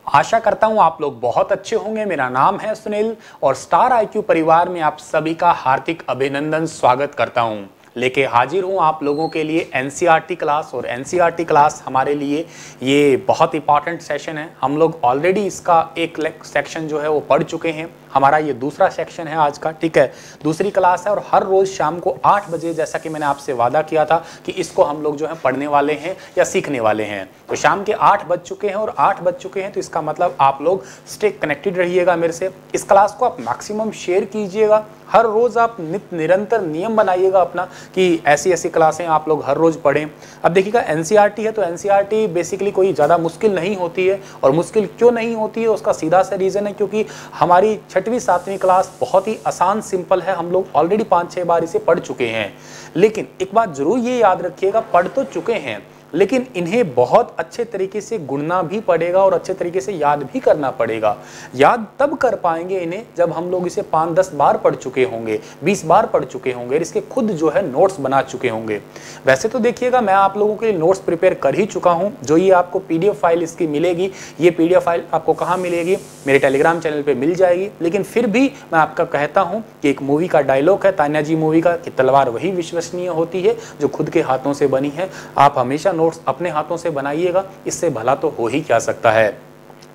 आशा करता हूं आप लोग बहुत अच्छे होंगे। मेरा नाम है सुनील और स्टार आईक्यू परिवार में आप सभी का हार्दिक अभिनंदन स्वागत करता हूं। लेके हाजिर हूं आप लोगों के लिए एनसीईआरटी क्लास। और एनसीईआरटी क्लास हमारे लिए ये बहुत इंपॉर्टेंट सेशन है। हम लोग ऑलरेडी इसका एक सेक्शन जो है वो पढ़ चुके हैं। हमारा ये दूसरा सेक्शन है आज का, ठीक है, दूसरी क्लास है। और हर रोज शाम को 8 बजे, जैसा कि मैंने आपसे वादा किया था कि इसको हम लोग जो है पढ़ने वाले हैं या सीखने वाले हैं। तो शाम के 8 बज चुके हैं और 8 बज चुके हैं तो इसका मतलब आप लोग स्टे कनेक्टेड रहिएगा मेरे से। इस क्लास को आप मैक्सिमम शेयर कीजिएगा। हर रोज आप निरंतर नियम बनाइएगा अपना कि ऐसी ऐसी क्लासें आप लोग हर रोज पढ़ें। अब देखिएगा एनसीईआरटी है तो एनसीईआरटी बेसिकली कोई ज़्यादा मुश्किल नहीं होती है। और मुश्किल क्यों नहीं होती है उसका सीधा सा रीज़न है क्योंकि हमारी 6वीं 7वीं क्लास बहुत ही आसान सिंपल है। हम लोग ऑलरेडी 5-6 बार इसे पढ़ चुके हैं। लेकिन एक बात जरूर ये याद रखिएगा, पढ़ तो चुके हैं लेकिन इन्हें बहुत अच्छे तरीके से गुणना भी पड़ेगा और अच्छे तरीके से याद भी करना पड़ेगा। याद तब कर पाएंगे इन्हें जब हम लोग इसे 5-10 बार पढ़ चुके होंगे, 20 बार पढ़ चुके होंगे, इसके खुद जो है नोट्स बना चुके होंगे। वैसे तो देखिएगा मैं आप लोगों के लिए नोट्स प्रिपेयर कर ही चुका हूं। जो ये आपको पीडीएफ फाइल इसकी मिलेगी, ये पीडीएफ फाइल आपको कहाँ मिलेगी? मेरे टेलीग्राम चैनल पर मिल जाएगी। लेकिन फिर भी मैं आपका कहता हूँ कि एक मूवी का डायलॉग है तान्या जी मूवी का कि तलवार वही विश्वसनीय होती है जो खुद के हाथों से बनी है। आप हमेशा नोट्स अपने हाथों से बनाइएगा, इससे भला तो हो ही क्या सकता है।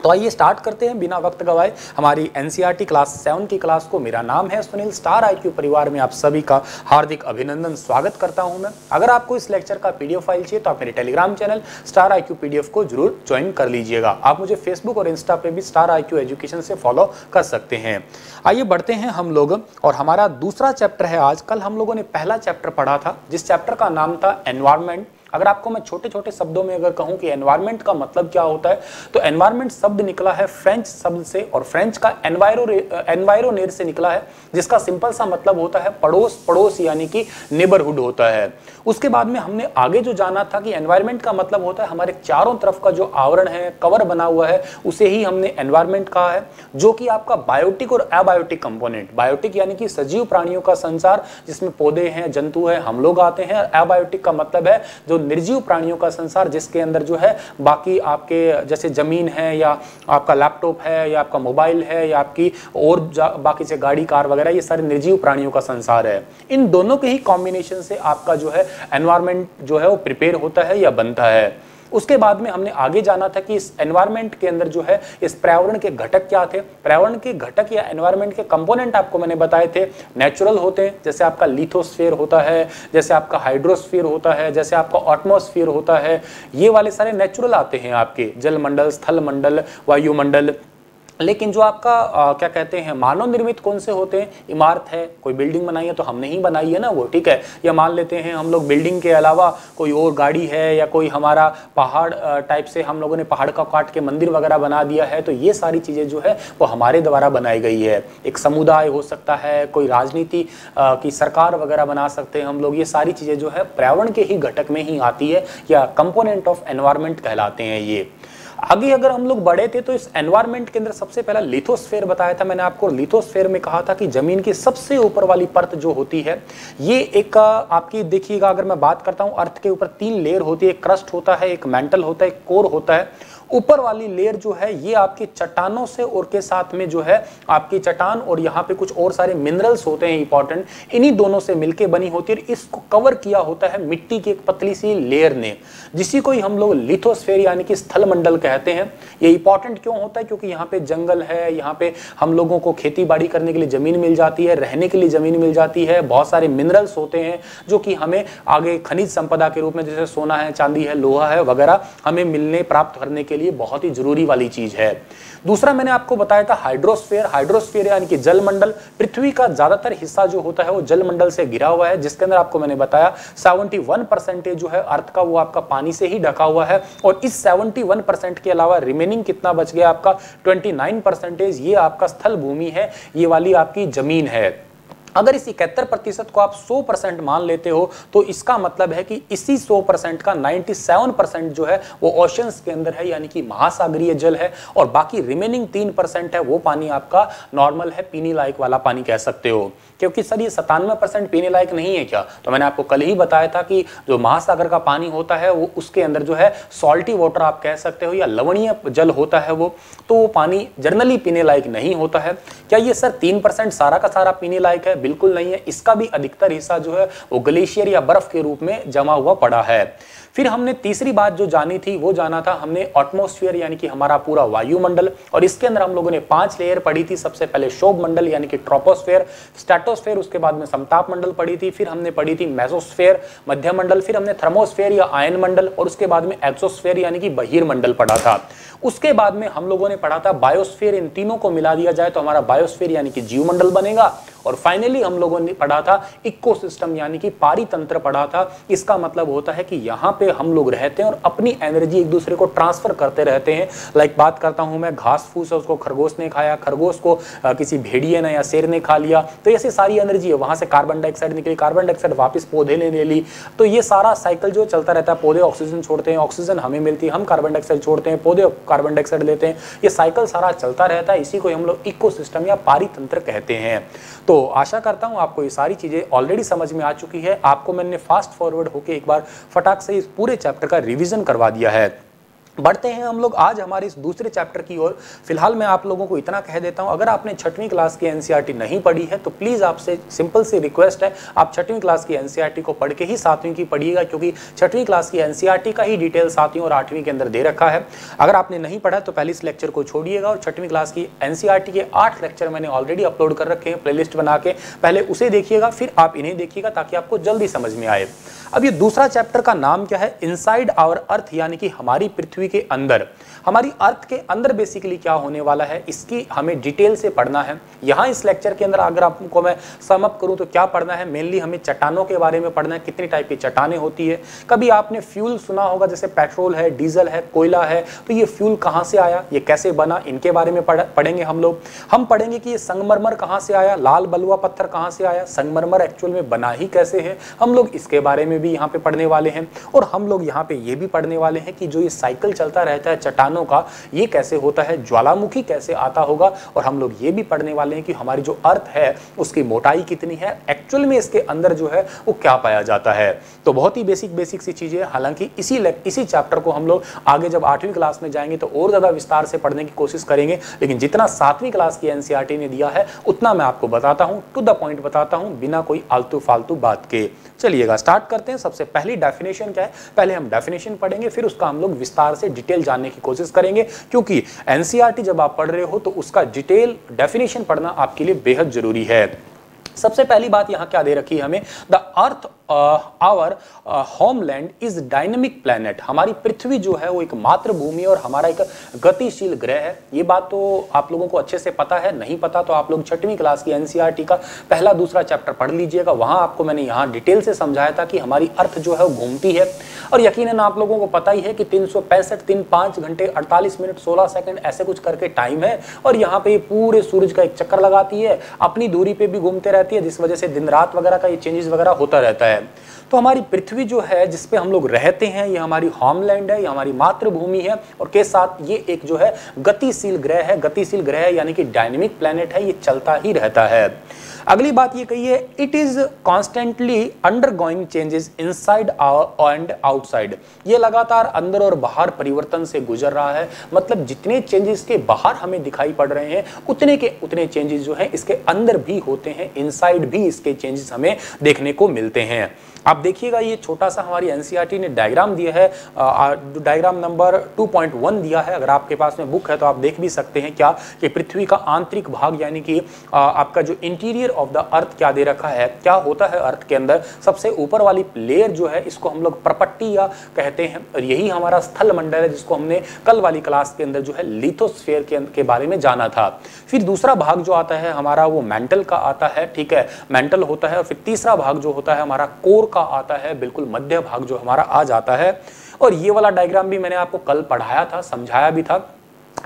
तो आइए स्टार्ट करते हैं बिना वक्त गवाए हमारी एनसीईआरटी क्लास 7 की क्लास को। मेरा नाम है सुनील। स्टार आईक्यू परिवार में आप सभी का हार्दिक अभिनंदन स्वागत करता हूं मैं। अगर आपको इस लेक्चर का पीडीएफ फाइल चाहिए तो आप मेरे Telegram channel star IQ PDF को जरूर ज्वाइन कर लीजिएगा। आप मुझे फेसबुक और इंस्टा पे भी स्टार आईक्यू एजुकेशन से फॉलो कर सकते हैं। आइए बढ़ते हैं हम लोग और हमारा दूसरा चैप्टर है आज। कल हम लोगों ने पहला चैप्टर पढ़ा था जिस चैप्टर का नाम था एनवायरमेंट। अगर आपको मैं छोटे छोटे शब्दों में अगर कहूं कि एनवायरनमेंट का मतलब क्या होता है तो एनवायरनमेंट शब्द निकला है फ्रेंच शब्द से और फ्रेंच का एनवायरोनेर से निकला है जिसका सिंपल सा मतलब होता है पड़ोस। पड़ोस यानी कि नेबरहुड होता है। उसके बाद में हमने आगे जो जाना था कि एनवायरनमेंट का मतलब होता है हमारे चारों तरफ का जो आवरण है, कवर बना हुआ है, उसे ही हमने एनवायरनमेंट कहा है, जो कि आपका बायोटिक और अबायोटिक कंपोनेंट। बायोटिक यानी कि सजीव प्राणियों का संसार जिसमें पौधे हैं, जंतु हैं, हम लोग आते हैं। अबायोटिक का मतलब है जो निर्जीव प्राणियों का संसार जिसके अंदर जो है बाकी आपके जैसे जमीन है या आपका लैपटॉप है या आपका मोबाइल है या आपकी और बाकी से गाड़ी कार वगैरह, ये सारे निर्जीव प्राणियों का संसार है। इन दोनों के ही कॉम्बिनेशन से आपका जो है एनवायरनमेंट जो है वो प्रिपेयर होता है या बनता है। उसके बाद में हमने आगे जाना था कि इस एनवायरनमेंट के अंदर जो है इस पर्यावरण के घटक क्या थे। पर्यावरण के घटक या एनवायरनमेंट के कंपोनेंट आपको मैंने बताए थे नेचुरल होते हैं, जैसे आपका लिथोस्फीयर होता है, जैसे आपका हाइड्रोस्फीयर होता है, जैसे आपका एटमॉस्फेयर होता है। ये वाले सारे नेचुरल आते हैं आपके, जल मंडल, स्थल मंडल, वायुमंडल। लेकिन जो आपका क्या कहते हैं मानव निर्मित कौन से होते हैं? इमारत है, कोई बिल्डिंग बनाई है तो हमने ही बनाई है ना वो, ठीक है। या मान लेते हैं हम लोग बिल्डिंग के अलावा कोई और गाड़ी है या कोई हमारा पहाड़ टाइप से हम लोगों ने पहाड़ का काट के मंदिर वगैरह बना दिया है, तो ये सारी चीज़ें जो है वो हमारे द्वारा बनाई गई है। एक समुदाय हो सकता है, कोई राजनीति की सरकार वगैरह बना सकते हैं हम लोग। ये सारी चीज़ें जो है पर्यावरण के ही घटक में ही आती है या कंपोनेंट ऑफ एनवायरनमेंट कहलाते हैं ये। आगे अगर हम लोग बढ़े थे तो इस एनवायरनमेंट के अंदर सबसे पहला लिथोस्फीयर बताया था मैंने आपको। लिथोस्फीयर में कहा था कि जमीन की सबसे ऊपर वाली परत जो होती है ये एक आपकी देखिएगा, अगर मैं बात करता हूं अर्थ के ऊपर 3 लेयर होती है। एक क्रस्ट होता है, एक मेंटल होता है, एक कोर होता है। ऊपर वाली लेयर जो है ये आपकी चट्टानों से और के साथ में जो है आपकी चट्टान और यहाँ पे कुछ और सारे मिनरल्स होते हैं इंपॉर्टेंट, इन्हीं दोनों से मिलके बनी होती है। इसको कवर किया होता है मिट्टी की एक पतली सी लेयर ने, जिसी को ही हम लोग लिथोस्फीयर यानी कि स्थल मंडल कहते हैं। ये इंपॉर्टेंट क्यों होता है? क्योंकि यहाँ पे जंगल है, यहाँ पे हम लोगों को खेती बाड़ी करने के लिए जमीन मिल जाती है, रहने के लिए जमीन मिल जाती है। बहुत सारे मिनरल्स होते हैं जो कि हमें आगे खनिज संपदा के रूप में, जैसे सोना है, चांदी है, लोहा है वगैरह, हमें मिलने प्राप्त करने के लिए बहुत ही जरूरी वाली चीज है। दूसरा मैंने आपको बताया था हाइड्रोस्फीयर। हाइड्रोस्फीयर यानी कि जलमंडल। पृथ्वी का ज्यादातर हिस्सा जो होता है वो जलमंडल से घिरा हुआ है, जिसके अंदर आपको मैंने बताया 71% जो है अर्थ का वो आपका पानी से ही ढका हुआ है। और इस 71% के अलावा रिमेनिंग कितना बच गया आपका 29%, ये आपका स्थल भूमि है, ये वाली आपकी जमीन है। अगर इस 71% को आप 100% मान लेते हो तो इसका मतलब है कि इसी 100% का 97% जो है वो ओशंस के अंदर है, यानी कि महासागरीय जल है, और बाकी रिमेनिंग 3% है वो पानी आपका नॉर्मल है, पीने लायक वाला पानी कह सकते हो। क्योंकि सर ये 97% पीने लायक नहीं है क्या? तो मैंने आपको कल ही बताया था कि जो महासागर का पानी होता है वो उसके अंदर जो है सॉल्टी वाटर आप कह सकते हो या लवणीय जल होता है वो, तो वो पानी जनरली पीने लायक नहीं होता है। क्या ये सर 3% सारा का सारा पीने लायक है? बिल्कुल नहीं है। इसका भी अधिकतर हिस्सा जो है वो ग्लेशियर या बर्फ के रूप में जमा हुआ पड़ा है। फिर हमने तीसरी बात जो जानी थी वो जाना था हमने एटमॉस्फेयर यानी कि हमारा पूरा वायुमंडल, और इसके अंदर हम लोगों ने 5 लेयर पढ़ी थी। सबसे पहले शोभ मंडल यानी कि ट्रोपोस्फेयर, स्ट्रेटोस्फेयर, उसके बाद में समताप मंडल पढ़ी थी, फिर हमने पढ़ी थी मेसोस्फेयर मध्य मंडल, फिर हमने थर्मोस्फेयर या आयन मंडल, और उसके बाद में एक्सोस्फेयर यानी कि बहिर्मंडल पढ़ा था। उसके बाद में हम लोगों ने पढ़ा था बायोस्फीयर। इन तीनों को मिला दिया जाए तो हमारा बायोस्फीयर यानी कि जीवमंडल बनेगा। और फाइनली हम लोगों ने पढ़ा था इकोसिस्टम यानी कि पारितंत्र पढ़ा था। इसका मतलब होता है कि यहाँ पे हम लोग रहते हैं और अपनी एनर्जी एक दूसरे को ट्रांसफर करते रहते हैं। लाइक बात करता हूँ मैं, घास फूस है उसको खरगोश ने खाया, खरगोश को किसी भेड़िए ने या शेर ने खा लिया, तो ऐसी सारी एनर्जी है। वहां से कार्बन डाइऑक्साइड निकली, कार्बन डाइऑक्साइड वापस पौधे ने ले ली, तो ये सारा साइकिल जो चलता रहता है। पौधे ऑक्सीजन छोड़ते हैं, ऑक्सीजन हमें मिलती है, हम कार्बन डाइऑक्साइड छोड़ते हैं, पौधे कार्बन डाइऑक्साइड लेते हैं, ये साइकिल सारा चलता रहता है। इसी को हम लोग इकोसिस्टम या पारितंत्र कहते हैं। तो आशा करता हूं आपको ये सारी चीजें ऑलरेडी समझ में आ चुकी है। आपको मैंने फास्ट फॉरवर्ड होके एक बार फटाक से इस पूरे चैप्टर का रिवीजन करवा दिया है। बढ़ते हैं हम लोग आज हमारे इस दूसरे चैप्टर की ओर। फिलहाल मैं आप लोगों को इतना कह देता हूं, अगर आपने 6वीं क्लास की एनसीईआरटी नहीं पढ़ी है तो प्लीज आपसे सिंपल सी रिक्वेस्ट है, आप 6वीं क्लास की एनसीईआरटी को पढ़ के ही 7वीं की पढ़िएगा, क्योंकि 6वीं क्लास की एनसीईआरटी का ही डिटेल 7वीं और 8वीं के अंदर दे रखा है। अगर आपने नहीं पढ़ा तो पहले इस लेक्चर को छोड़िएगा, और 6वीं क्लास की एनसीईआरटी के 8 लेक्चर मैंने ऑलरेडी अपलोड कर रखे हैं प्लेलिस्ट बना के, पहले उसे देखिएगा फिर आप इन्हें देखिएगा ताकि आपको जल्दी समझ में आए। अब ये दूसरा चैप्टर का नाम क्या है? इनसाइड आवर अर्थ, यानी कि हमारी पृथ्वी के अंदर, हमारी अर्थ के अंदर बेसिकली क्या होने वाला है इसकी हमें डिटेल से पढ़ना है। यहाँ इस लेक्चर के अंदर अगर आपको मैं सम अप करूँ तो क्या पढ़ना है? मेनली हमें चट्टानों के बारे में पढ़ना है, कितनी टाइप की चट्टानें होती है। कभी आपने फ्यूल सुना होगा, जैसे पेट्रोल है, डीजल है, कोयला है, तो ये फ्यूल कहाँ से आया, ये कैसे बना, इनके बारे में पढ़ेंगे हम लोग। हम पढ़ेंगे कि ये संगमरमर कहाँ से आया, लाल बलुआ पत्थर कहाँ से आया, संगमरमर एक्चुअल में बना ही कैसे है, हम लोग इसके बारे में भी यहाँ पे पढ़ने वाले हैं। और हम लोग यहाँ पे ये भी पढ़ने वाले हैं कि जो ये साइकिल चलता रहता है चट्टानों का, ये कैसे होता है, ज्वालामुखी कैसे आता होगा। और हम लोग ये भी पढ़ने वाले हैं कि हमारी जो अर्थ है उसकी मोटाई कितनी है, एक्चुअल में इसके अंदर जो है वो क्या पाया जाता है। तो बहुत ही बेसिक सी चीजें, हालांकि इसी चैप्टर को हम लोग आगे जब 8वीं क्लास में जाएंगे तो और ज्यादा विस्तार से पढ़ने की कोशिश करेंगे, लेकिन जितना 7वीं क्लास की एनसीईआरटी ने दिया है उतना मैं आपको बताता हूं, टू द पॉइंट बताता हूं, बिना कोई आलतू फालतू बात के। चलिएगा स्टार्ट करते हैं। सबसे पहली डेफिनेशन क्या है? पहले हम डेफिनेशन पढ़ेंगे, फिर उसका हम लोग विस्तार से डिटेल जानने की कोशिश करेंगे, क्योंकि एनसीईआरटी जब आप पढ़ रहे हो तो उसका डिटेल डेफिनेशन पढ़ना आपके लिए बेहद जरूरी है। सबसे पहली बात यहां क्या दे रखी है हमें? The earth our homeland is dynamic planet. हमारी पृथ्वी जो है वो एक मातृभूमि और हमारा एक गतिशील ग्रह है। ये बात तो आप लोगों को अच्छे से पता है, नहीं पता तो आप लोग 6वीं क्लास की एनसीईआरटी का पहला दूसरा चैप्टर पढ़ लीजिएगा। वहां आपको मैंने यहाँ डिटेल से समझाया था कि हमारी अर्थ जो है वो घूमती है, और यकीनन आप लोगों को पता ही है कि 365 दिन 5 घंटे 48 मिनट 16 सेकंड ऐसे कुछ करके टाइम है, और यहाँ पे पूरे सूरज का एक चक्कर लगाती है, अपनी दूरी पे भी घूमते रहती है, जिस वजह से दिन रात वगैरह का ये चेंजेस वगैरह होता रहता है। तो हमारी पृथ्वी जो है जिस पे हम लोग रहते हैं, ये हमारी होमलैंड है, ये हमारी मातृभूमि है, और के साथ ये एक जो है गतिशील ग्रह है। गतिशील ग्रह यानी कि डायनेमिक प्लैनेट है, ये चलता ही रहता है। अगली बात ये कही है, it is constantly undergoing changes inside and outside. ये लगातार अंदर और बाहर परिवर्तन से गुजर रहा है। मतलब जितने चेंजेस के बाहर हमें दिखाई पड़ रहे हैं उतने के उतने चेंजेस जो हैं इसके अंदर भी होते हैं, इनसाइड भी इसके चेंजेस हमें देखने को मिलते हैं। आप देखिएगा ये छोटा सा हमारी एनसीईआरटी ने डायग्राम दिया है, डायग्राम नंबर 2.1 दिया है। अगर आपके पास में बुक है तो आप देख भी सकते हैं क्या कि पृथ्वी का आंतरिक भाग यानी कि आपका जो इंटीरियर ऑफ द अर्थ क्या दे रखा है, क्या होता है अर्थ के अंदर। सबसे ऊपर वाली लेयर जो है इसको हम लोग प्रपट्टी या कहते हैं, और यही हमारा स्थल मंडल है जिसको हमने कल वाली क्लास के अंदर जो है लिथोस्फीयर के बारे में जाना था। फिर दूसरा भाग जो आता है हमारा वो मेंटल का आता है, ठीक है, मेंटल होता है। और फिर तीसरा भाग जो होता है हमारा कोर का आता है, बिल्कुल मध्य भाग जो हमारा आ जाता है। और ये वाला डायग्राम भी मैंने आपको कल पढ़ाया था, समझाया भी था।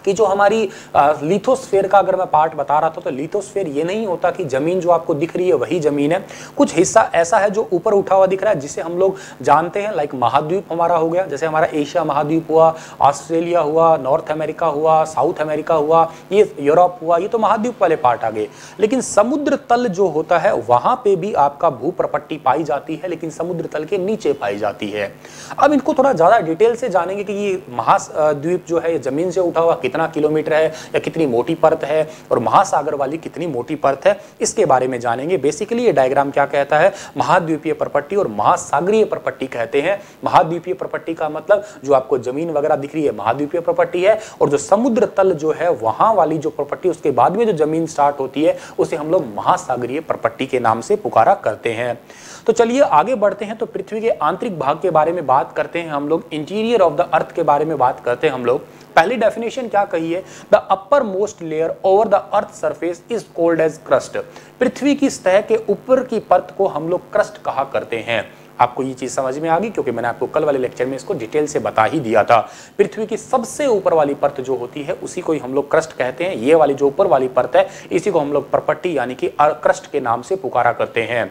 कि जो हमारी लिथोस्फीयर का अगर मैं पार्ट बता रहा था, तो लिथोस्फीयर ये नहीं होता कि जमीन जो आपको दिख रही है वही जमीन है। कुछ हिस्सा ऐसा है जो ऊपर उठा हुआ दिख रहा है, जिसे हम लोग जानते हैं लाइक महाद्वीप हमारा हो गया, जैसे हमारा एशिया महाद्वीप हुआ, ऑस्ट्रेलिया हुआ, नॉर्थ अमेरिका हुआ, साउथ अमेरिका हुआ, ये यूरोप हुआ, ये तो महाद्वीप वाले पार्ट आ गए। लेकिन समुद्र तल जो होता है वहां पे भी आपका भूप्रपट्टी पाई जाती है, लेकिन समुद्र तल के नीचे पाई जाती है। अब इनको थोड़ा ज्यादा डिटेल से जानेंगे कि ये महाद्वीप जो है जमीन से उठा हुआ कितना किलोमीटर है या कितनी मोटी परत है, और महासागर वाली कितनी मोटी परत है, इसके बारे में जानेंगे। बेसिकली ये डायग्राम क्या कहता है, महाद्वीपीय परपट्टी और महासागरीय परपट्टी कहते हैं। महाद्वीपीय परपट्टी का मतलब जो आपको जमीन वगैरह दिख रही है महाद्वीपीय परपट्टी है, और जो समुद्र तल जो है वहां वाली जो परपट्टी उसके बाद में जो जमीन स्टार्ट होती है उसे हम लोग महासागरीय परपट्टी के नाम से पुकारा करते हैं। तो चलिए आगे बढ़ते हैं। तो पृथ्वी के आंतरिक भाग के बारे में बात करते हैं हम लोग, इंटीरियर ऑफ द अर्थ के बारे में बात करते हैं हम लोग। पहली डेफिनेशन क्या कही है, the uppermost layer over the earth surface is called as crust. पृथ्वी की सतह के ऊपर की परत को हम लोग क्रस्ट कहा करते हैं। आपको ये चीज समझ में आ गई, क्योंकि मैंने आपको कल वाले लेक्चर में इसको डिटेल से बता ही दिया था। पृथ्वी की सबसे ऊपर वाली परत जो होती है उसी को ही हम लोग क्रस्ट कहते हैं। ये वाली जो ऊपर वाली परत है इसी को हम लोग परपट्टी यानी कि क्रस्ट के नाम से पुकारा करते हैं।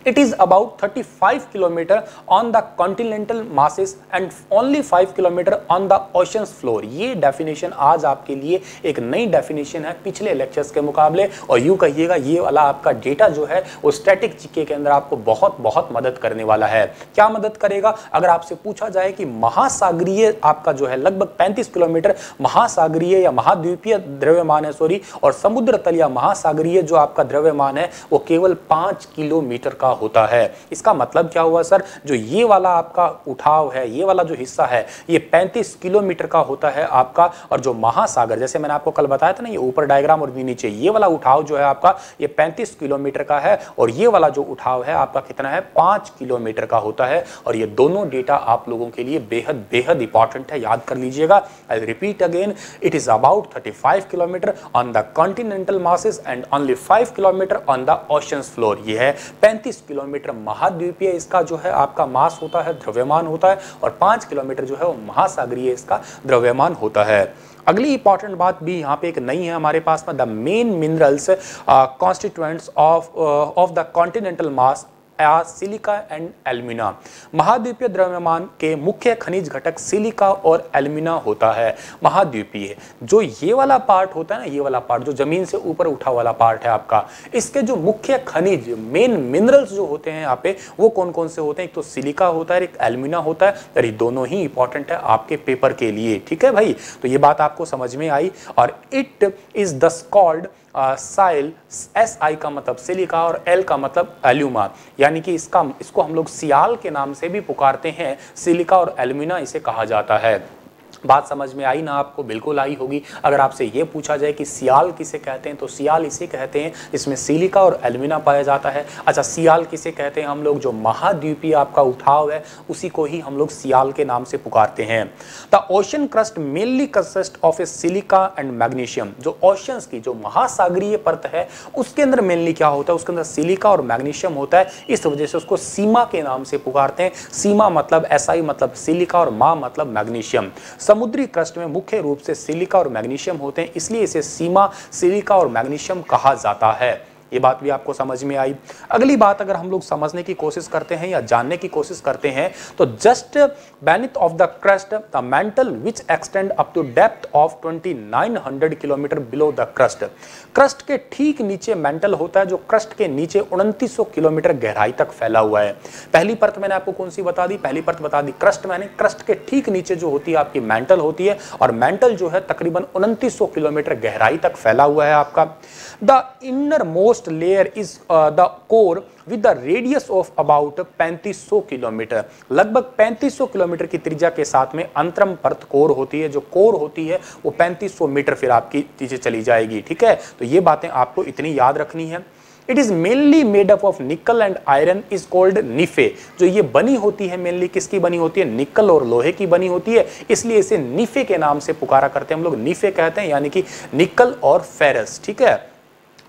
It is about 35 km on the continental masses and only 5 km on the ocean's floor। ये डेफिनेशन आज आपके लिए एक नई डेफिनेशन है पिछले लेक्चर्स के मुकाबले, और यूं कहिएगा ये वाला आपका डेटा जो है वो स्टैटिक जीके के अंदर आपको बहुत बहुत मदद करने वाला है। क्या मदद करेगा, अगर आपसे पूछा जाए कि महासागरीय आपका जो है लगभग 35 किलोमीटर महासागरीय या महाद्वीपीय द्रव्यमान है और समुद्र तल या महासागरीय जो आपका द्रव्यमान है वो केवल 5 किलोमीटर का होता है। इसका मतलब क्या हुआ सर, जो ये वाला आपका उठाव है, ये वाला जो हिस्सा है ये 35 किलोमीटर का होता है आपका, और जो महासागर जैसे मैंने आपको कल बताया था ना, ये ऊपर डायग्राम और नीचे ये वाला उठाव जो है आपका ये 35 किलोमीटर का है, और ये वाला जो उठाव है आपका कितना है 5 किलोमीटर का होता है। और ये दोनों डेटा आप लोगों के लिए बेहद बेहद इंपॉर्टेंट है, याद कर लीजिएगा। I repeat again, it is about 35 kilometre on the continental masses and only 5 kilometre on the oceans floor. ये है 35 किलोमीटर महाद्वीपीय इसका जो है आपका मास होता है, द्रव्यमान होता है, और 5 किलोमीटर जो है वो महासागरीय इसका द्रव्यमान होता है। अगली इंपॉर्टेंट बात भी यहाँ पे एक नई है हमारे पास में, the main minerals constituents of the continental mass silica and alumina. महाद्वीपीय द्रव्यमान के मुख्य खनिज घटक सिलिका और एल्यूमिना होता है। महाद्वीपीय जो ये वाला पार्ट होता है ना, ये वाला पार्ट जो जमीन से ऊपर उठा वाला पार्ट है आपका, इसके जो मुख्य खनिज मेन मिनरल्स जो होते हैं यहाँ पे वो कौन कौन से होते हैं, एक तो सिलिका होता है, एक एल्यूमिना होता है, और ये दोनों ही इंपॉर्टेंट है आपके पेपर के लिए। ठीक है भाई, तो ये बात आपको समझ में आई। और इट इज दस कॉल्ड साइल, SI का मतलब सिलिका और L का मतलब एल्यूमा, यानी कि इसको हम लोग सियाल के नाम से भी पुकारते हैं। सिलिका और एल्यूमिना इसे कहा जाता है। बात समझ में आई ना आपको, बिल्कुल आई होगी। अगर आपसे ये पूछा जाए कि सियाल किसे कहते हैं, तो सियाल इसे कहते हैं इसमें सिलिका और एल्यूमिना पाया जाता है। अच्छा, सियाल किसे कहते हैं हम लोग, जो महाद्वीपीय आपका उठाव है उसी को ही हम लोग सियाल के नाम से पुकारते हैं। The ocean crust mainly consist of A silica and magnesium. जो ओशंस की जो महासागरीय परत है उसके अंदर मेनली क्या होता है, उसके अंदर सिलिका और मैग्नीशियम होता है, इस वजह से उसको सीमा के नाम से पुकारते हैं। सीमा मतलब SI मतलब सिलिका और मा मतलब मैग्नीशियम। समुद्री क्रस्ट में मुख्य रूप से सिलिका और मैग्नीशियम होते हैं, इसलिए इसे सीमा सिलिका और मैग्नीशियम कहा जाता है। ये बात भी आपको समझ में आई। अगली बात अगर हम लोग समझने की कोशिश करते हैं या जानने की कोशिश करते हैं, तो just beneath of the crust the mantle which extend up to depth of 2900 kilometre below the crust. Crust के ठीक नीचे मेंटल होता है, जो क्रस्ट के नीचे 2900 किलोमीटर गहराई तक फैला हुआ है। पहली परत मैंने आपको कौन सी बता दी, पहली परत बता दी क्रस्ट मैंने। क्रस्ट के ठीक नीचे जो होती है आपकी मेंटल होती है, और मेंटल जो है तकरीबन 2900 किलोमीटर गहराई तक फैला हुआ है आपका। The inner most layer is the core with the radius of about 3500 kilometre. लगभग 3500 किलोमीटर की त्रिज्या के साथ में अंतरम परत कोर होती है। जो कोर होती है वो 3500 मीटर फिर आपकी नीचे चली जाएगी। ठीक है, तो ये बातें आपको इतनी याद रखनी है। It is mainly made up of nickel and iron is called NiFe. जो ये बनी होती है मेनली किसकी बनी होती है, निकल और लोहे की बनी होती है, इसलिए इसे निफे के नाम से पुकारा करते हैं हम लोग। निफे कहते हैं यानी कि निकल और फेरस। ठीक है,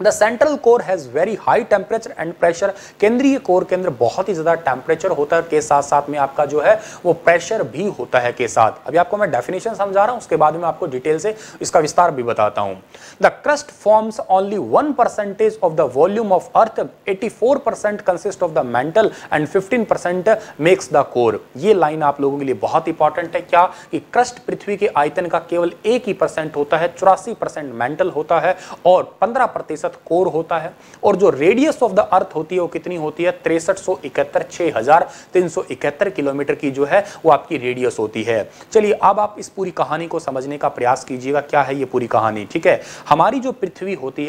the central core has very high temperature and pressure. केंद्रीय कोर के अंदर बहुत ही ज्यादा टेम्परेचर होता है, के साथ साथ में आपका जो है वो प्रेशर भी होता है के साथ। अभी आपको मैं डेफिनेशन समझा रहा हूं, उसके बाद में आपको डिटेल से इसका विस्तार भी बताता हूं। The crust forms only 1% of the volume of earth, 84% consist of the mental and 15% makes the core. ये लाइन आप लोगों के लिए बहुत इंपॉर्टेंट है। क्या कि क्रस्ट पृथ्वी के आयतन का केवल 1% होता है, 84% मेंटल होता है और 15% कोर होता है। और जो रेडियस ऑफ द अर्थ होती है वो कितनी होती है? 6371 किलोमीटर की जो है वो आपकी रेडियस होती है। चलिए अब आप इस पूरी कहानी को समझने का प्रयास कीजिएगा, क्या है ये पूरी कहानी, ठीक है। हमारी जो पृथ्वी होती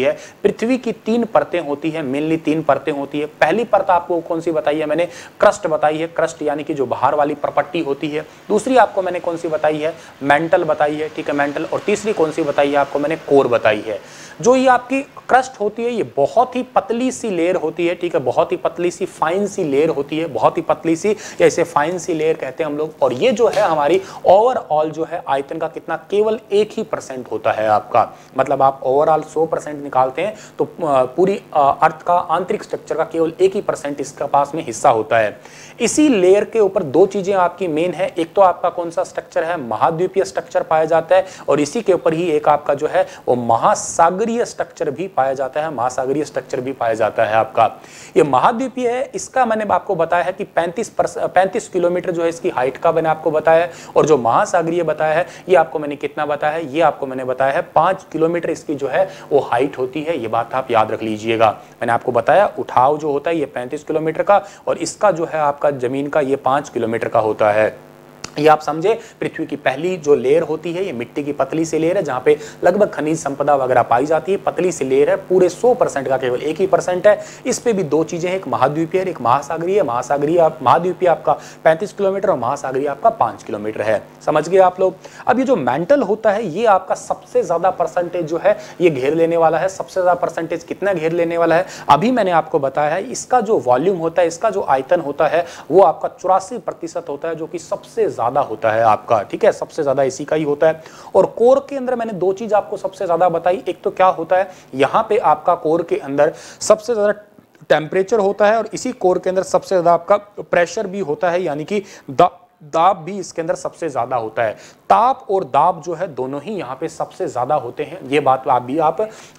है, पृथ्वी की 3 परतें होती है, मेनली 3 परतें होती है। पहली परत आपको कौन सी बताई है मैंने? क्रस्ट बताई है, क्रस्ट यानी कि जो बाहर वाली प्रपट्टी होती है। दूसरी आपको मैंने कौन सी बताई है? मेंटल बताई है, ठीक है, मेंटल। और तीसरी कौन सी बताई है आपको मैंने? कोर बताई है। जो ये आपकी क्रस्ट होती है ये बहुत ही पतली सी लेयर होती है, ठीक है, बहुत ही पतली सी फाइन सी लेयर होती है, बहुत ही पतली सी, या इसे फाइन सी लेयर कहते हैं हम लोग। और ये जो है हमारी ओवरऑल जो है आयतन का कितना? केवल 1% होता है आपका। मतलब आप ओवरऑल 100% निकालते हैं तो पूरी अर्थ का आंतरिक स्ट्रक्चर का केवल 1% इसके पास में हिस्सा होता है। इसी लेयर के ऊपर 2 चीजें आपकी मेन है। एक तो आपका कौन सा स्ट्रक्चर है? महाद्वीपीय स्ट्रक्चर पाया जाता है, और इसी के ऊपर ही एक आपका जो है वो महासागरीय स्ट्रक्चर भी पाया जाता है, महासागरीय स्ट्रक्चर भी पाया जाता है आपका। ये महाद्वीपीय है, इसका मैंने आपको बताया है कि 35 किलोमीटर जो है इसकी हाइट का मैंने आपको बताया है। और जो महासागरीय बताया है ये आपको मैंने कितना बताया है? ये आपको मैंने बताया है 5 किलोमीटर इसकी जो है वो हाइट होती है। ये बात आप याद रख लीजिएगा। मैंने आपको बताया उठाव जो होता है ये 35 किलोमीटर का, और इसका जो है आपका जमीन का ये 5 किलोमीटर का होता है। ये आप समझे, पृथ्वी की पहली जो लेयर होती है ये मिट्टी की पतली सी लेयर है, जहां पे लगभग खनिज संपदा वगैरह पाई जाती है। पतली सी लेयर है, पूरे 100% का केवल 1% है। इस पे भी 2 चीजें हैं, एक महाद्वीपीय और एक महासागरीय। महाद्वीपीय आपका 35 किलोमीटर और महासागरीय आपका 5 किलोमीटर है। समझ गए आप लोग? अब ये जो मेंटल होता है ये आपका सबसे ज्यादा परसेंटेज जो है ये घेर लेने वाला है। सबसे ज्यादा परसेंटेज कितना घेर लेने वाला है? अभी मैंने आपको बताया है, इसका जो वॉल्यूम होता है, इसका जो आयतन होता है वो आपका 84% होता है, जो कि सबसे ज्यादा होता है आपका, ठीक है, सबसे ज्यादा इसी का ही होता है। और कोर के अंदर मैंने 2 चीज आपको सबसे ज्यादा बताई। एक तो क्या होता है, यहां पे आपका कोर के अंदर सबसे ज्यादा टेम्परेचर होता है, और इसी कोर के अंदर सबसे ज्यादा आपका प्रेशर भी होता है, यानी कि दाब भी इसके अंदर सबसे ज्यादा होता है। ताप और दाब जो है दोनों ही यहाँ पे सबसे ज्यादा होते हैं। ये बात आप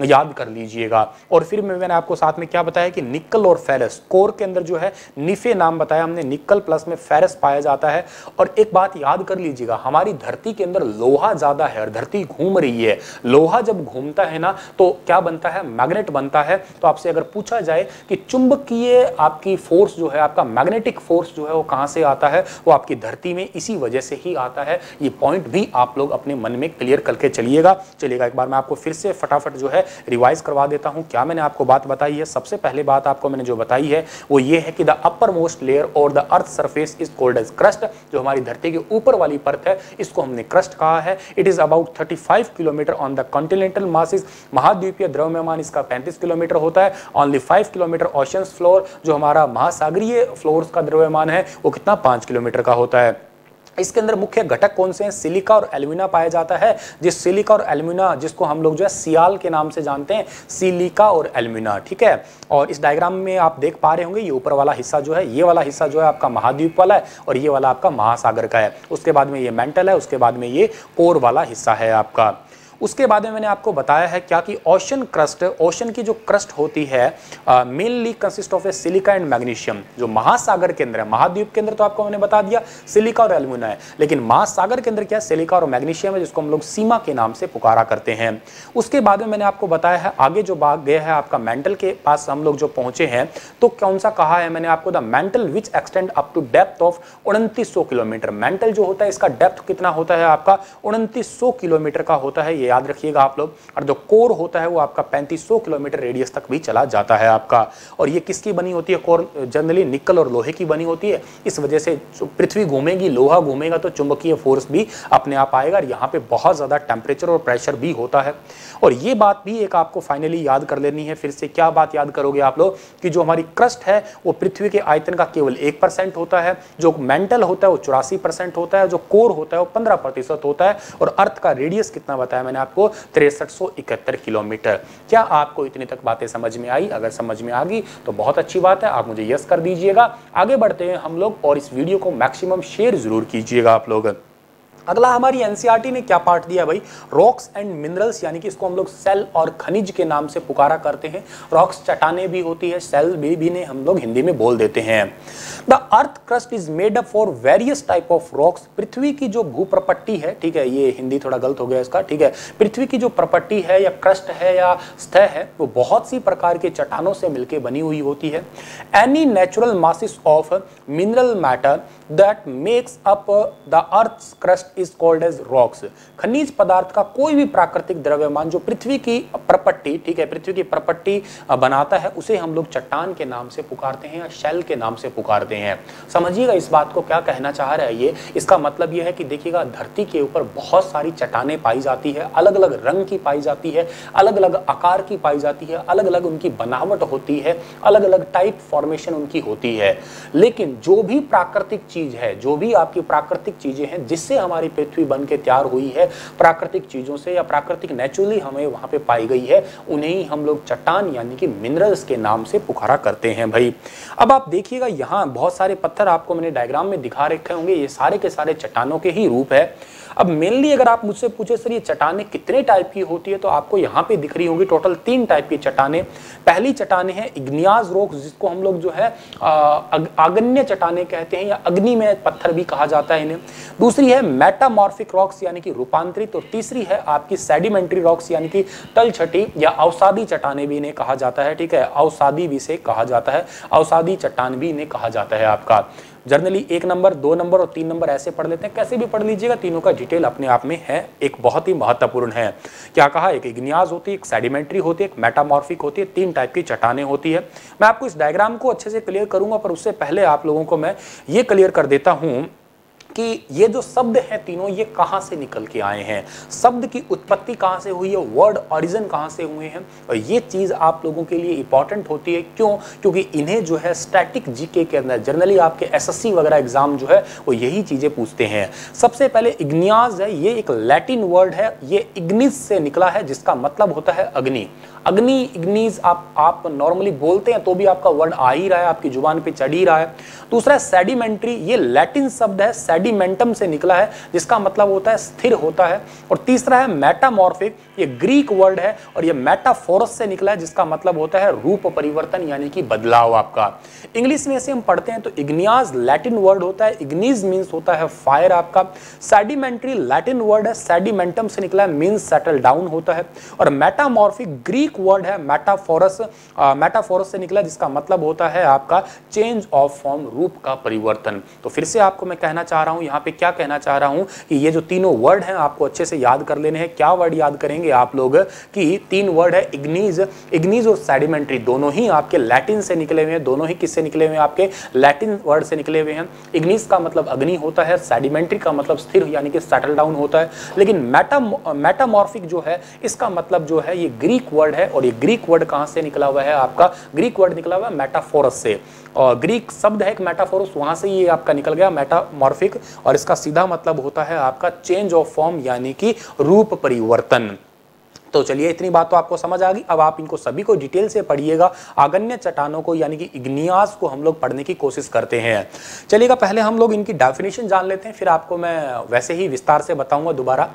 याद कर लीजिएगा। और फिर मैंने आपको साथ में क्या बताया कि निकल और फेरस, कोर के अंदर जो है निफे नाम बताया हमने, निकल प्लस में फेरस पाया जाता है। और एक बात याद कर लीजिएगा, हमारी धरती के अंदर लोहा ज्यादा है और धरती घूम रही है। लोहा जब घूमता है ना तो क्या बनता है? मैग्नेट बनता है। तो आपसे अगर पूछा जाए कि चुंबकीय आपकी फोर्स जो है, आपका मैग्नेटिक फोर्स जो है वो कहां से आता है? वो आपकी धरती में इसी वजह से ही आता है। ये पॉइंट भी आप लोग अपने मन में क्लियर करके चलिएगा। एक बार मैं आपको फिर से फटाफट जो है रिवाइज करवा देता हूं। क्या मैंने आपको बात बताई है? सबसे पहले बात आपको मैंने जो बताई है वो ये है कि द अपर मोस्ट लेयर और the earth surface is called as crust. जो हमारी धरती के ऊपर वाली परत है इसको हमने क्रस्ट कहा है। It is about 35 kilometre on the continental masses. महाद्वीपीय द्रव्यमान इसका 35 किलोमीटर होता है। Only 5 kilometre oceans floor. जो हमारा महासागरीय फ्लोर का द्रव्यमान है वो कितना? 5 किलोमीटर का होता है। इसके अंदर मुख्य घटक कौन से हैं? सिलिका और एल्यूमिना पाया जाता है। जिस सिलिका और एल्यूमिना, जिसको हम लोग जो है सियाल के नाम से जानते हैं, सिलिका और एल्यूमिना, ठीक है। और इस डायग्राम में आप देख पा रहे होंगे ये ऊपर वाला हिस्सा जो है, ये वाला हिस्सा जो है आपका महाद्वीप वाला है, और ये वाला आपका महासागर का है। उसके बाद में ये मेंटल है, उसके बाद में ये कोर वाला हिस्सा है आपका। उसके बाद में मैंने आपको बताया है क्या कि ओशन क्रस्ट, ओशन की जो क्रस्ट होती है mainly consist of A silica and magnesium. जो महासागर के अंदर है, महाद्वीप के अंदर तो आपको मैंने बता दिया सिलिका और एल्यूमिना है, लेकिन महासागर के अंदर क्या है? सिलिका और मैग्नीशियम है, जिसको हम लोग सीमा के नाम से पुकारा करते हैं। उसके बाद में मैंने आपको बताया है आगे जो भाग गया है आपका मेंटल के पास हम लोग जो पहुंचे हैं, तो कौन सा कहा है मैंने आपको? The mantle which extend up to depth of 2900 kilometre. Mantle जो होता है इसका डेप्थ कितना होता है आपका? 2900 किलोमीटर का होता है, ये याद रखिएगा आप लोग। और जो कोर होता है वो आपका 3500 किलोमीटर रेडियस तक भी चला जाता है आपका। और ये किसकी बनी होती है? कोर जनरली निकल और लोहे की बनी होती है। इस वजह से पृथ्वी घूमेगी, लोहा घूमेगा तो चुंबकीय फोर्स भी अपने आप आएगा, और यहाँ पे बहुत ज्यादा टेम्परेचर और प्रेशर भी होता है। और ये बात भी एक आपको फाइनली याद कर लेनी है। फिर से क्या बात याद करोगे आप लोग कि जो हमारी क्रस्ट है वो पृथ्वी के आयतन का केवल 1% होता है। जो मेंटल होता है वो 84% होता है। जो कोर होता है वो 15% होता है। और अर्थ का रेडियस कितना बताया मैंने आपको 6371 किलोमीटर। क्या आपको इतनी तक बातें समझ में आई? अगर समझ में आ गई तो बहुत अच्छी बात है, आप मुझे यस कर दीजिएगा। आगे बढ़ते हैं हम लोग और इस वीडियो को मैक्सिमम शेयर जरूर कीजिएगा आप लोग। अगला हमारी एनसीईआरटी ने क्या पार्ट दिया भाई? रॉक्स एंड मिनरल्स, यानी कि इसको हम लोग सेल और खनिज के नाम से पुकारा करते हैं। रॉक्स चट्टाने भी होती है, सेल भी ने हम लोग हिंदी में बोल देते हैं। The earth crust is made up for various type of rocks. पृथ्वी की जो भूप्रपट्टी है, ठीक है, ये हिंदी थोड़ा गलत हो गया इसका, ठीक है, पृथ्वी की जो प्रपट्टी है या क्रस्ट है या सतह है वो बहुत सी प्रकार के चट्टानों से मिलकर बनी हुई होती है। Any natural masses of mineral matter that makes up the earth crust is called as rocks. खनिज पदार्थ का कोई भी प्राकृतिक द्रव्यमान जो पृथ्वी की प्रपट्टी, ठीक है, पृथ्वी की प्रपट्टी बनाता है, उसे हम लोग चट्टान के नाम से पुकारते हैं या शेल के नाम से पुकारते हैं। समझिएगा इस बात को क्या कहना चाह रहा है ये। इसका मतलब ये है कि देखिएगा धरती के ऊपर बहुत सारी चट्टानें पाई जाती है, अलग अलग रंग की पाई जाती है, अलग अलग आकार की पाई जाती है, अलग अलग उनकी बनावट होती है, अलग अलग टाइप फॉर्मेशन उनकी होती है। लेकिन जो भी प्राकृतिक चीज है, जो भी आपकी प्राकृतिक चीजें हैं जिससे हमारी पृथ्वी बन के तैयार हुई है, प्राकृतिक चीजों से या प्राकृतिक नेचुरली हमें वहां पे पाई गई है, उन्हें ही हम लोग चट्टान यानी कि मिनरल्स के नाम से पुकारा करते हैं भाई। अब आप देखिएगा यहाँ बहुत सारे पत्थर आपको मैंने डायग्राम में दिखा रखे होंगे, ये सारे के सारे चट्टानों के ही रूप है। अब मेनली अगर आप मुझसे पूछे सर ये चट्टानें कितने टाइप की होती है, तो आपको यहाँ पे दिख रही होंगी टोटल 3 टाइप की चट्टानें। पहली चट्टानें हैं इग्नियाज रॉक्स, जिसको हम लोग जो है आग्नेय चट्टानें कहते हैं या अग्नि में पत्थर भी कहा जाता है इन्हें। दूसरी है मेटामॉर्फिक रॉक्स यानी कि रूपांतरित, और तीसरी है आपकी सेडिमेंट्री रॉक्स यानी कि तलछटी या अवसादी चट्टानें भी इन्हें कहा जाता है, ठीक है, अवसादी भी इसे कहा जाता है, अवसादी चट्टान भी इन्हें कहा जाता है आपका। जनरली 1 नंबर, 2 नंबर और 3 नंबर ऐसे पढ़ लेते हैं, कैसे भी पढ़ लीजिएगा, तीनों का डिटेल अपने आप में है, एक बहुत ही महत्वपूर्ण है। क्या कहा? एक इग्नियाज होती है, एक सेडिमेंट्री होती है, एक मेटामॉर्फिक होती है, 3 टाइप की चट्टानें होती है। मैं आपको इस डायग्राम को अच्छे से क्लियर करूंगा, पर उससे पहले आप लोगों को मैं ये क्लियर कर देता हूं कि ये जो शब्द हैं तीनों, ये कहाँ से निकल के आए हैं, शब्द की उत्पत्ति कहाँ से हुई है, वर्ड ओरिजिन कहाँ से हुए हैं। और ये चीज़ आप लोगों के लिए इंपॉर्टेंट होती है, क्यों? क्योंकि इन्हें जो है स्टैटिक जीके के अंदर जनरली आपके एसएससी वगैरह एग्जाम जो है वो यही चीज़ें पूछते हैं। सबसे पहले इग्नियाज है, ये एक लैटिन वर्ड है, ये इग्निस से निकला है जिसका मतलब होता है अग्नि। अग्नि, इग्निस आप नॉर्मली बोलते हैं तो भी आपका वर्ड आ ही रहा है, आपकी जुबान पे चढ़ ही रहा है। दूसरा सेडिमेंट्री, ये लैटिन शब्द है, सेडिमेंटम से निकला है जिसका मतलब होता है स्थिर होता है। और तीसरा है मेटामॉर्फिक, ये ग्रीक वर्ड है और ये मेटाफोरस से निकला है जिसका मतलब होता है रूप परिवर्तन यानी कि बदलाव आपका। इंग्लिश में से हम पढ़ते हैं तो इग्नियाज लैटिन वर्ड होता है, इग्निस मीन्स होता है फायर आपका। सेडिमेंट्री लैटिन वर्ड है, सेडिमेंटम से निकला है, मीन्स सेटल डाउन होता है। और मेटामॉर्फिक ग्रीक वर्ड है, मेटाफोरस, मेटाफोरस से निकला जिसका मतलब होता है आपका चेंज ऑफ फॉर्म, रूप का परिवर्तन। तो फिर से आपको मैं कहना चाह रहा हूं, यहाँ पे क्या कहना चाह रहा हूं कि ये जो तीनों वर्ड हैं आपको अच्छे से याद कर लेने हैं। क्या वर्ड याद करेंगे आप लोग कि 3 वर्ड है इग्निस, इग्निस और सेडिमेंट्री, दोनों ही आपके लैटिन से निकले हुए हैं। दोनों ही किससे निकले हुए हैं? आपके लैटिन वर्ड से निकले हुए हैं। इग्निस का मतलब अग्नि होता है, सेडिमेंट्री का मतलब स्थिर यानी कि सेटल डाउन होता है। लेकिन मेटामॉर्फिक जो है इसका मतलब जो है ये ग्रीक वर्ड है, और ये ग्रीक वर्ड कहां से निकला हुआ है? आपका ग्रीक वर्ड निकला हुआ है मेटाफोरस से, और ग्रीक शब्द है एक मेटाफोरस, वहां से ये आपका निकल गया मेटामॉर्फिक, और इसका सीधा मतलब होता है आपका चेंज ऑफ फॉर्म यानी कि रूप परिवर्तन। तो चलिए इतनी बात तो आपको समझ आ गई। अब आप इनको सभी को डिटेल से पढ़िएगा। आग्नेय चट्टानों को यानी कि इग्नियाज को हम लोग पढ़ने की कोशिश करते हैं। चलिएगा पहले हम लोग इनकी डेफिनेशन जान लेते हैं, फिर आपको मैं वैसे ही विस्तार से बताऊंगा दोबारा।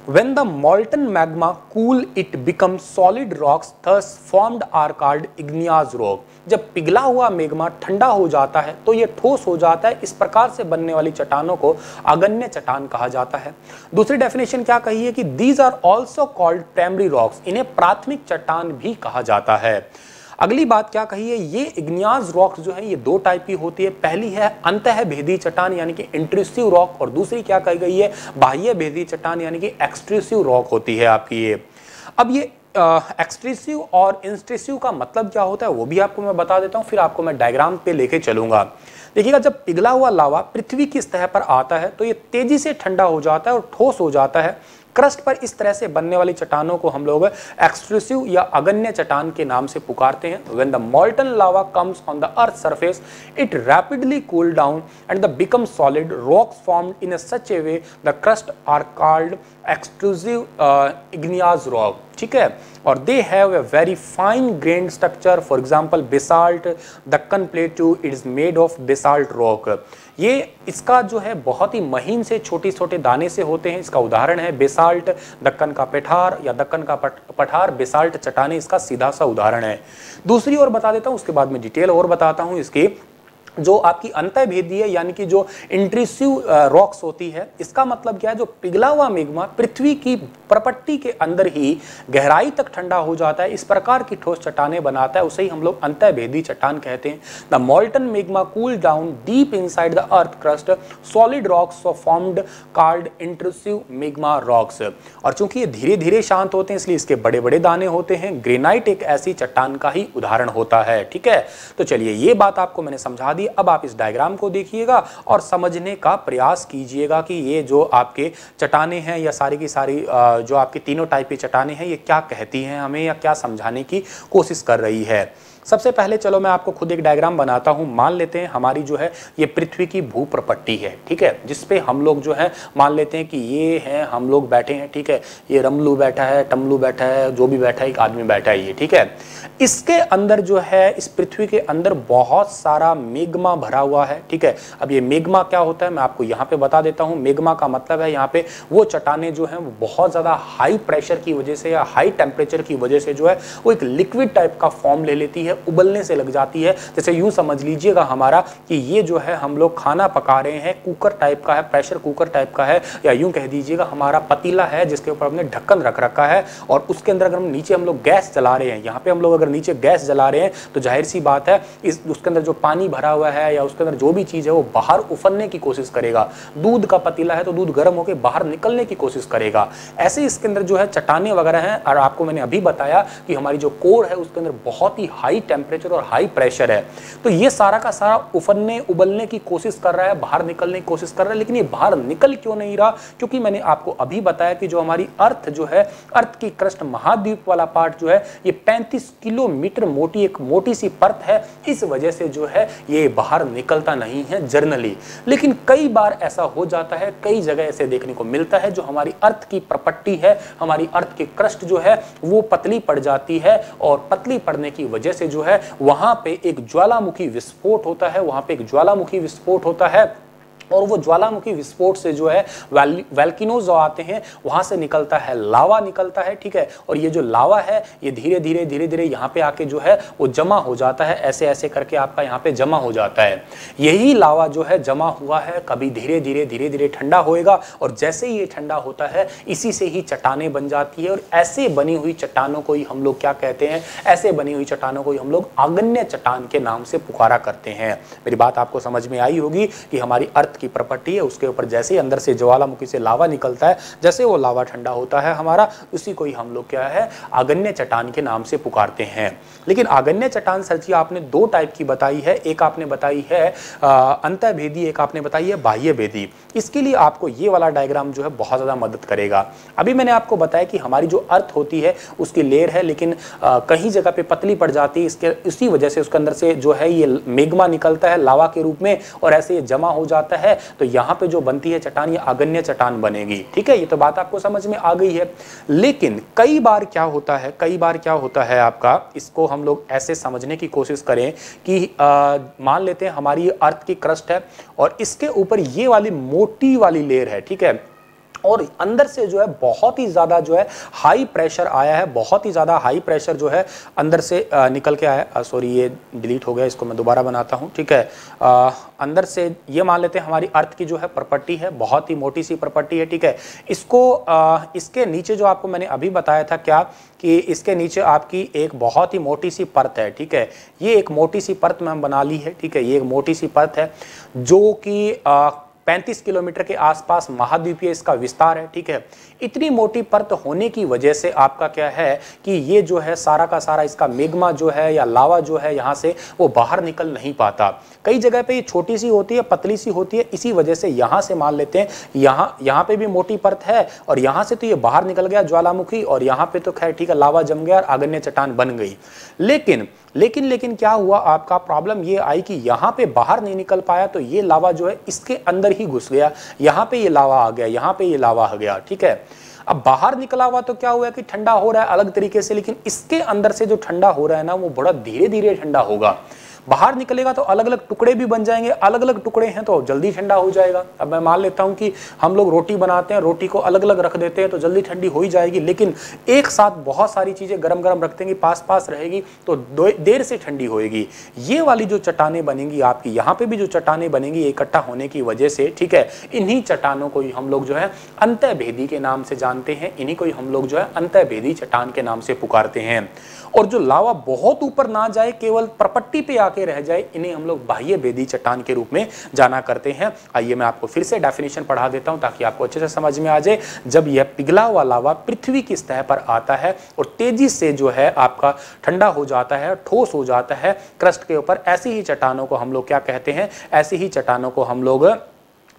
When the molten magma cool, it becomes solid rocks, thus formed are called igneous rock. जब पिघला हुआ मेग्मा ठंडा हो जाता है तो ये ठोस हो जाता है, इस प्रकार से बनने वाली चट्टानों को आग्नेय चट्टान कहा जाता है। दूसरी डेफिनेशन क्या कही है कि these are also called primary rocks, इन्हें प्राथमिक चट्टान भी कहा जाता है। अगली बात क्या कही है, ये इग्नियाज रॉक्स जो है ये 2 टाइप की होती है। पहली है अंतः भेदी चट्टान यानी कि इंट्रूसिव रॉक, और दूसरी क्या कही गई है, बाह्य भेदी चट्टान यानी कि एक्सट्रूसिव रॉक होती है आपकी ये। अब ये एक्सट्रूसिव और इंट्रूसिव का मतलब क्या होता है वो भी आपको मैं बता देता हूँ, फिर आपको मैं डायग्राम पे लेके चलूंगा। देखिएगा जब पिघला हुआ लावा पृथ्वी की सतह पर आता है तो ये तेजी से ठंडा हो जाता है और ठोस हो जाता है। क्रस्ट पर इस तरह से बनने वाली चट्टानों को हम लोग एक्सट्रूसिव या अगण्य चट्टान के नाम से पुकारते हैं। When the molten lava comes on the earth's surface, it rapidly cool down and the become solid rocks formed in a such a way the crust are called exclusive igneous rock, ठीक है। और they have a very fine grain structure, for example basalt, Deccan प्लेटू, it is made of basalt rock. ये इसका जो है बहुत ही महीन से छोटे छोटे दाने से होते हैं। इसका उदाहरण है बेसाल्ट, दक्कन का पठार या दक्कन का पठार, बेसाल्ट चट्टानें इसका सीधा सा उदाहरण है। दूसरी ओर बता देता हूँ, उसके बाद में डिटेल और बताता हूँ। इसकी जो आपकी अंतःभेदीय यानी कि जो इंट्रूसिव रॉक्स होती है, इसका मतलब क्या है, जो पिघला हुआ मेग्मा पृथ्वी की प्रपट्टी के अंदर ही गहराई तक ठंडा हो जाता है, इस प्रकार की ठोस चट्टानें बनाता है, उसे ही हम लोग अंतःभेदी चट्टान कहते हैं। The मॉल्टन मेग्मा cool down deep inside the earth crust, solid rocks formed called intrusive मेग्मा rocks. और चूंकि ये धीरे धीरे शांत होते हैं इसलिए इसके बड़े बड़े दाने होते हैं। ग्रेनाइट एक ऐसी चट्टान का ही उदाहरण होता है, ठीक है। तो चलिए ये बात आपको मैंने समझा दी। अब आप इस डायग्राम को देखिएगा और समझने का प्रयास कीजिएगा कि ये जो आपके चट्टानें हैं या सारी की सारी जो आपकी तीनों टाइप की चट्टानें हैं, ये क्या कहती हैं हमें या क्या समझाने की कोशिश कर रही है। सबसे पहले चलो मैं आपको खुद एक डायग्राम बनाता हूं। मान लेते हैं हमारी जो है ये पृथ्वी की भूप्रपट्टी है, ठीक है, जिसपे हम लोग जो है मान लेते हैं कि ये हैं हम लोग बैठे हैं, ठीक है। ये रमलू बैठा है, टमलू बैठा है, जो भी बैठा है, एक आदमी बैठा है, ये ठीक है। इसके अंदर जो है, इस पृथ्वी के अंदर बहुत सारा मेग्मा भरा हुआ है, ठीक है। अब ये मेग्मा क्या होता है मैं आपको यहाँ पे बता देता हूँ। मेग्मा का मतलब है यहाँ पे वो चट्टानें जो हैं वो बहुत ज़्यादा हाई प्रेशर की वजह से या हाई टेम्परेचर की वजह से जो है वो एक लिक्विड टाइप का फॉर्म ले लेती है, उबलने से लग जाती है। जैसे यूं समझ लीजिएगा हमारा कि ये जो है हम लोग खाना पका रहे हैं, कुकर टाइप का है, प्रेशर कुकर टाइप का है, या यूं कह दीजिएगा हमारा पतीला है जिसके ऊपर हमने ढक्कन रख रखा है और उसके अंदर अगर हम नीचे हम लोग गैस जला रहे हैं, यहाँ पे हम लोग अगर नीचे गैस जला रहे हैं तो जाहिर सी बात है उसके अंदर जो पानी भरा हुआ है या उसके अंदर जो भी चीज़ है वो बाहर उफरने की कोशिश करेगा। दूध का पतीला है तो दूध गर्म होकर बाहर निकलने की कोशिश करेगा। ऐसे इसके अंदर जो है चट्टानें वगैरह हैं। और आपको मैंने अभी बताया कि हमारी जो कोर है उसके अंदर बहुत ही हाई टेम्परेचर और हाई प्रेशर है, तो ये सारा का सारा उफरने उबलने की कोशिश कर रहा है, बाहर निकलने की कोशिश कर रहा है। लेकिन ये बाहर निकल क्यों नहीं रहा? क्योंकि मैंने आपको अभी बताया कि जो हमारी अर्थ जो है, अर्थ की क्रस्ट महाद्वीप वाला पार्ट जो है ये 35 किलोमीटर मोटी एक मोटी सी परत है। इस वजह से जो है ये बाहर निकलता नहीं है जनरली। लेकिन कई बार ऐसा हो जाता है, कई जगह ऐसे देखने को मिलता है, जो हमारी अर्थ की प्रपट्टी है, हमारी अर्थ की क्रस्ट जो है वो पतली पड़ जाती है और पतली पड़ने की वजह से जो है वहां पे एक ज्वालामुखी विस्फोट होता है, वहां पे एक ज्वालामुखी विस्फोट होता है। और वो ज्वालामुखी विस्फोट से जो है वैल्किनोज जो आते हैं वहां से निकलता है लावा निकलता है, ठीक है। और ये जो लावा है ये धीरे धीरे यहाँ पे आके जो है वो जमा हो जाता है, ऐसे ऐसे करके आपका यहाँ पे जमा हो जाता है। यही लावा जो है जमा हुआ है कभी धीरे धीरे ठंडा होएगा और जैसे ही ये ठंडा होता है इसी से ही चट्टानें बन जाती है। और ऐसे बनी हुई चट्टानों को ही हम लोग क्या कहते हैं? ऐसे बनी हुई चट्टानों को ही हम लोग आग्नेय चट्टान के नाम से पुकारा करते हैं। मेरी बात आपको समझ में आई होगी कि हमारी अर्थ की प्रॉपर्टी है, उसके ऊपर जैसे ही अंदर से ज्वालामुखी से लावा निकलता है, जैसे वो लावा ठंडा होता है हमारा, उसी को ही हम लोग क्या है आग्नेय चट्टान के नाम से पुकारते हैं। लेकिन आग्नेय चट्टान सर जी आपने दो टाइप की बताई है, एक आपने बताई है अंतःभेदी, एक आपने बताई है बाह्य भेदी। इसके लिए आपको ये वाला डायग्राम जो है बहुत ज़्यादा मदद करेगा। अभी मैंने आपको बताया कि हमारी जो अर्थ होती है उसकी लेयर है, लेकिन कहीं जगह पे पतली पड़ जाती है, इसके इसी वजह से उसके अंदर से जो है ये मेग्मा निकलता है लावा के रूप में और ऐसे ये जमा हो जाता है। तो यहाँ पे जो बनती है चट्टान ये आग्नेय चट्टान बनेगी, ठीक है। ये तो बात आपको समझ में आ गई है। लेकिन कई बार क्या होता है आपका, इसको हम लोग ऐसे समझने की कोशिश करें कि मान लेते हैं हमारी अर्थ की क्रस्ट है और इसके ऊपर ये वाली मोटी वाली लेयर है, ठीक है। और अंदर से जो है बहुत ही ज़्यादा जो है हाई प्रेशर आया है, बहुत ही ज़्यादा हाई प्रेशर जो है अंदर से निकल के आया। सॉरी ये डिलीट हो गया, इसको मैं दोबारा बनाता हूँ, ठीक है। अंदर से ये मान लेते हैं हमारी अर्थ की जो है प्रॉपर्टी है, बहुत ही मोटी सी प्रॉपर्टी है, ठीक है। इसको इसके नीचे जो आपको मैंने अभी बताया था क्या कि इसके नीचे आपकी एक बहुत ही मोटी सी परत है, ठीक है। ये एक मोटी सी परत में हम बना ली है, ठीक है। ये एक मोटी सी परत है जो कि 35 किलोमीटर के आसपास महाद्वीपीय इसका विस्तार है, ठीक है। इतनी मोटी परत होने की वजह से आपका क्या है कि ये जो है सारा का सारा इसका मेग्मा जो है या लावा जो है यहाँ से वो बाहर निकल नहीं पाता। कई जगह पे ये छोटी सी होती है, पतली सी होती है, इसी वजह से यहाँ से मान लेते हैं यहाँ पे भी मोटी परत है और यहाँ से तो ये बाहर निकल गया ज्वालामुखी और यहाँ पे तो खैर ठीक है लावा जम गया और आग्नेय चट्टान बन गई। लेकिन क्या हुआ, आपका प्रॉब्लम ये आई कि यहाँ पे बाहर नहीं निकल पाया तो ये लावा जो है इसके अंदर ही घुस गया। यहाँ पे ये लावा आ गया, यहाँ पे ये लावा आ गया, ठीक है। अब बाहर निकला हुआ तो क्या हुआ कि ठंडा हो रहा है अलग तरीके से, लेकिन इसके अंदर से जो ठंडा हो रहा है ना वो बड़ा धीरे धीरे ठंडा होगा। बाहर निकलेगा तो अलग अलग टुकड़े भी बन जाएंगे, अलग अलग टुकड़े हैं तो जल्दी ठंडा हो जाएगा। अब मैं मान लेता हूं कि हम लोग रोटी बनाते हैं, रोटी को अलग अलग रख देते हैं तो जल्दी ठंडी हो ही जाएगी, लेकिन एक साथ बहुत सारी चीजें गरम गरम रख देंगे, पास पास रहेगी तो देर से ठंडी होएगी। ये वाली जो चट्टानें बनेंगी आपकी, यहाँ पे भी जो चट्टानें बनेंगी इकट्ठा होने की वजह से, ठीक है, इन्हीं चट्टानों को हम लोग जो है अंतःभेदी के नाम से जानते हैं, इन्हीं को हम लोग जो है अंतःभेदी चट्टान के नाम से पुकारते हैं। और जो लावा बहुत ऊपर ना जाए, केवल परपट्टी पे आके रह जाए, इन्हें हम लोग बाह्य भेदी चट्टान के रूप में जाना करते हैं। आइए मैं आपको फिर से डेफिनेशन पढ़ा देता हूं ताकि आपको अच्छे से समझ में आ जाए। जब यह पिघला हुआ लावा पृथ्वी की सतह पर आता है और तेजी से जो है आपका ठंडा हो जाता है, ठोस हो जाता है क्रस्ट के ऊपर, ऐसी ही चट्टानों को हम लोग क्या कहते हैं, ऐसी ही चट्टानों को हम लोग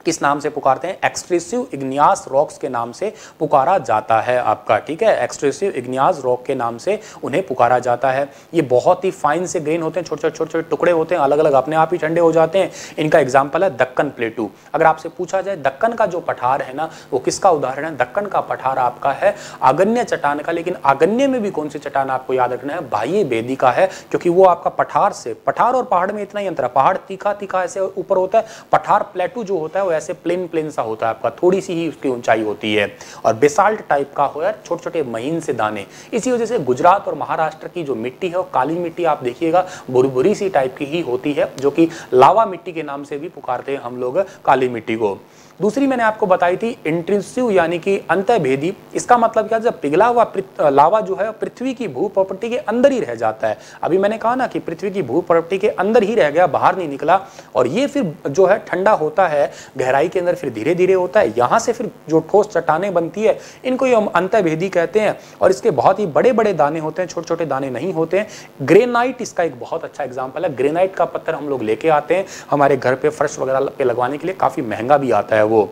किस नाम से पुकारते हैं, एक्सट्रेसिव इग्नियस रॉक्स के नाम से पुकारा जाता है आपका, ठीक है। एक्सट्रेसिव इग्नियस रॉक के नाम से उन्हें पुकारा जाता है। ये बहुत ही फाइन से ग्रेन होते हैं, छोटे छोटे टुकड़े होते हैं, अलग अलग अपने आप ही ठंडे हो जाते हैं। इनका एग्जाम्पल है दक्कन प्लेटू। अगर आपसे पूछा जाए दक्कन का जो पठार है ना वो किसका उदाहरण है, दक्कन का पठार आपका है आग्नेय चट्टान का। लेकिन आग्नेय में भी कौन सी चट्टान आपको याद रखना है, बाह्य भेदी का है, क्योंकि वो आपका पठार से, पठार और पहाड़ में इतना ही अंतर है, पहाड़ तीखा तीखा ऐसे ऊपर होता है, पठार प्लेटू जो होता है ऐसे प्लेन सा होता है आपका, थोड़ी सी ही उसकी ऊंचाई होती है और बेसाल्ट टाइप का होता है, छोटे छोटे महीन से दाने। इसी वजह से गुजरात और महाराष्ट्र की जो मिट्टी है वो काली मिट्टी आप देखिएगा भुरभुरी सी टाइप की ही होती है, जो कि लावा मिट्टी के नाम से भी पुकारते हैं हम लोग काली मिट्टी को। दूसरी मैंने आपको बताई थी इंट्रिंसिव यानी कि अंतःभेदी। इसका मतलब क्या, जब पिघला हुआ लावा जो है पृथ्वी की भू प्रॉपर्टी के अंदर ही रह जाता है। अभी मैंने कहा ना कि पृथ्वी की भू प्रॉपर्टी के अंदर ही रह गया, बाहर नहीं निकला, और ये फिर जो है ठंडा होता है गहराई के अंदर, फिर धीरे धीरे होता है, यहाँ से फिर जो ठोस चट्टानें बनती है इनको ही हम अंतःभेदी कहते हैं। और इसके बहुत ही बड़े बड़े दाने होते हैं, छोटे छोटे दाने नहीं होते हैं। ग्रेनाइट इसका एक बहुत अच्छा एग्जाम्पल है। ग्रेनाइट का पत्थर हम लोग लेके आते हैं हमारे घर पे फर्श वगैरह पे लगवाने के लिए, काफी महंगा भी आता है वो।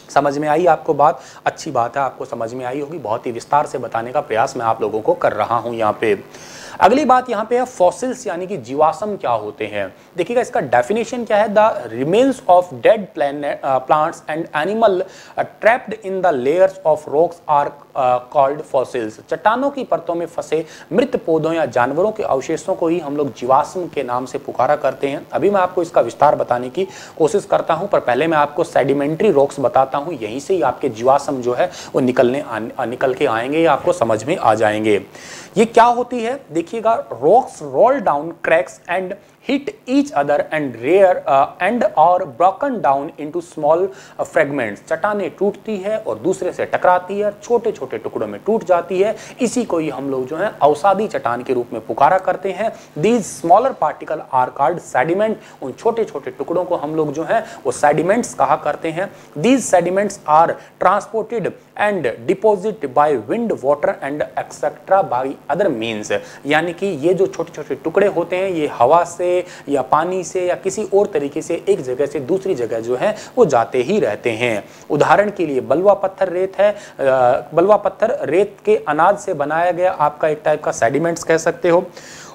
समझ में आई आपको बात, अच्छी बात है, आपको समझ में आई होगी। बहुत ही विस्तार से बताने का प्रयास मैं आप लोगों को कर रहा हूं यहाँ पे। अगली बात यहाँ पे है फॉसिल्स यानी कि जीवाश्म क्या होते हैं। देखिएगा इसका डेफिनेशन क्या है, the remains of dead plants and animal trapped in the layers of rocks are called fossils. चट्टानों की परतों में फंसे मृत पौधों या जानवरों के अवशेषों को ही हम लोग जीवाश्म के नाम से पुकारा करते हैं। अभी मैं आपको इसका विस्तार बताने की कोशिश करता हूं, पर पहले मैं आपको सेडिमेंट्री रॉक्स बताता हूं, यहीं से ही आपके जीवाश्म जो है वो निकल के आएंगे या आपको समझ में आ जाएंगे। ये क्या होती है देखिएगा, rocks roll down cracks and hit each other and or broken down into small fragments। चट्टानें टूटती है और दूसरे से टकराती है, छोटे छोटे टुकड़ों में टूट जाती है। इसी को ही हम लोग जो है अवसादी चट्टान के रूप में पुकारा करते हैं। These smaller particles are called sediment। उन छोटे छोटे टुकड़ों को हम लोग जो है वो सेडिमेंट्स कहा करते हैं। These sediments are transported and deposited by wind, water and etc by other means। यानी कि ये जो छोटे छोटे टुकड़े होते हैं ये हवा से या पानी से या किसी और तरीके से एक जगह से दूसरी जगह जो है वो जाते ही रहते हैं। उदाहरण के लिए बलुआ पत्थर रेत है, बलुआ पत्थर रेत के अनाज से बनाया गया आपका एक टाइप का सेडिमेंट्स कह सकते हो।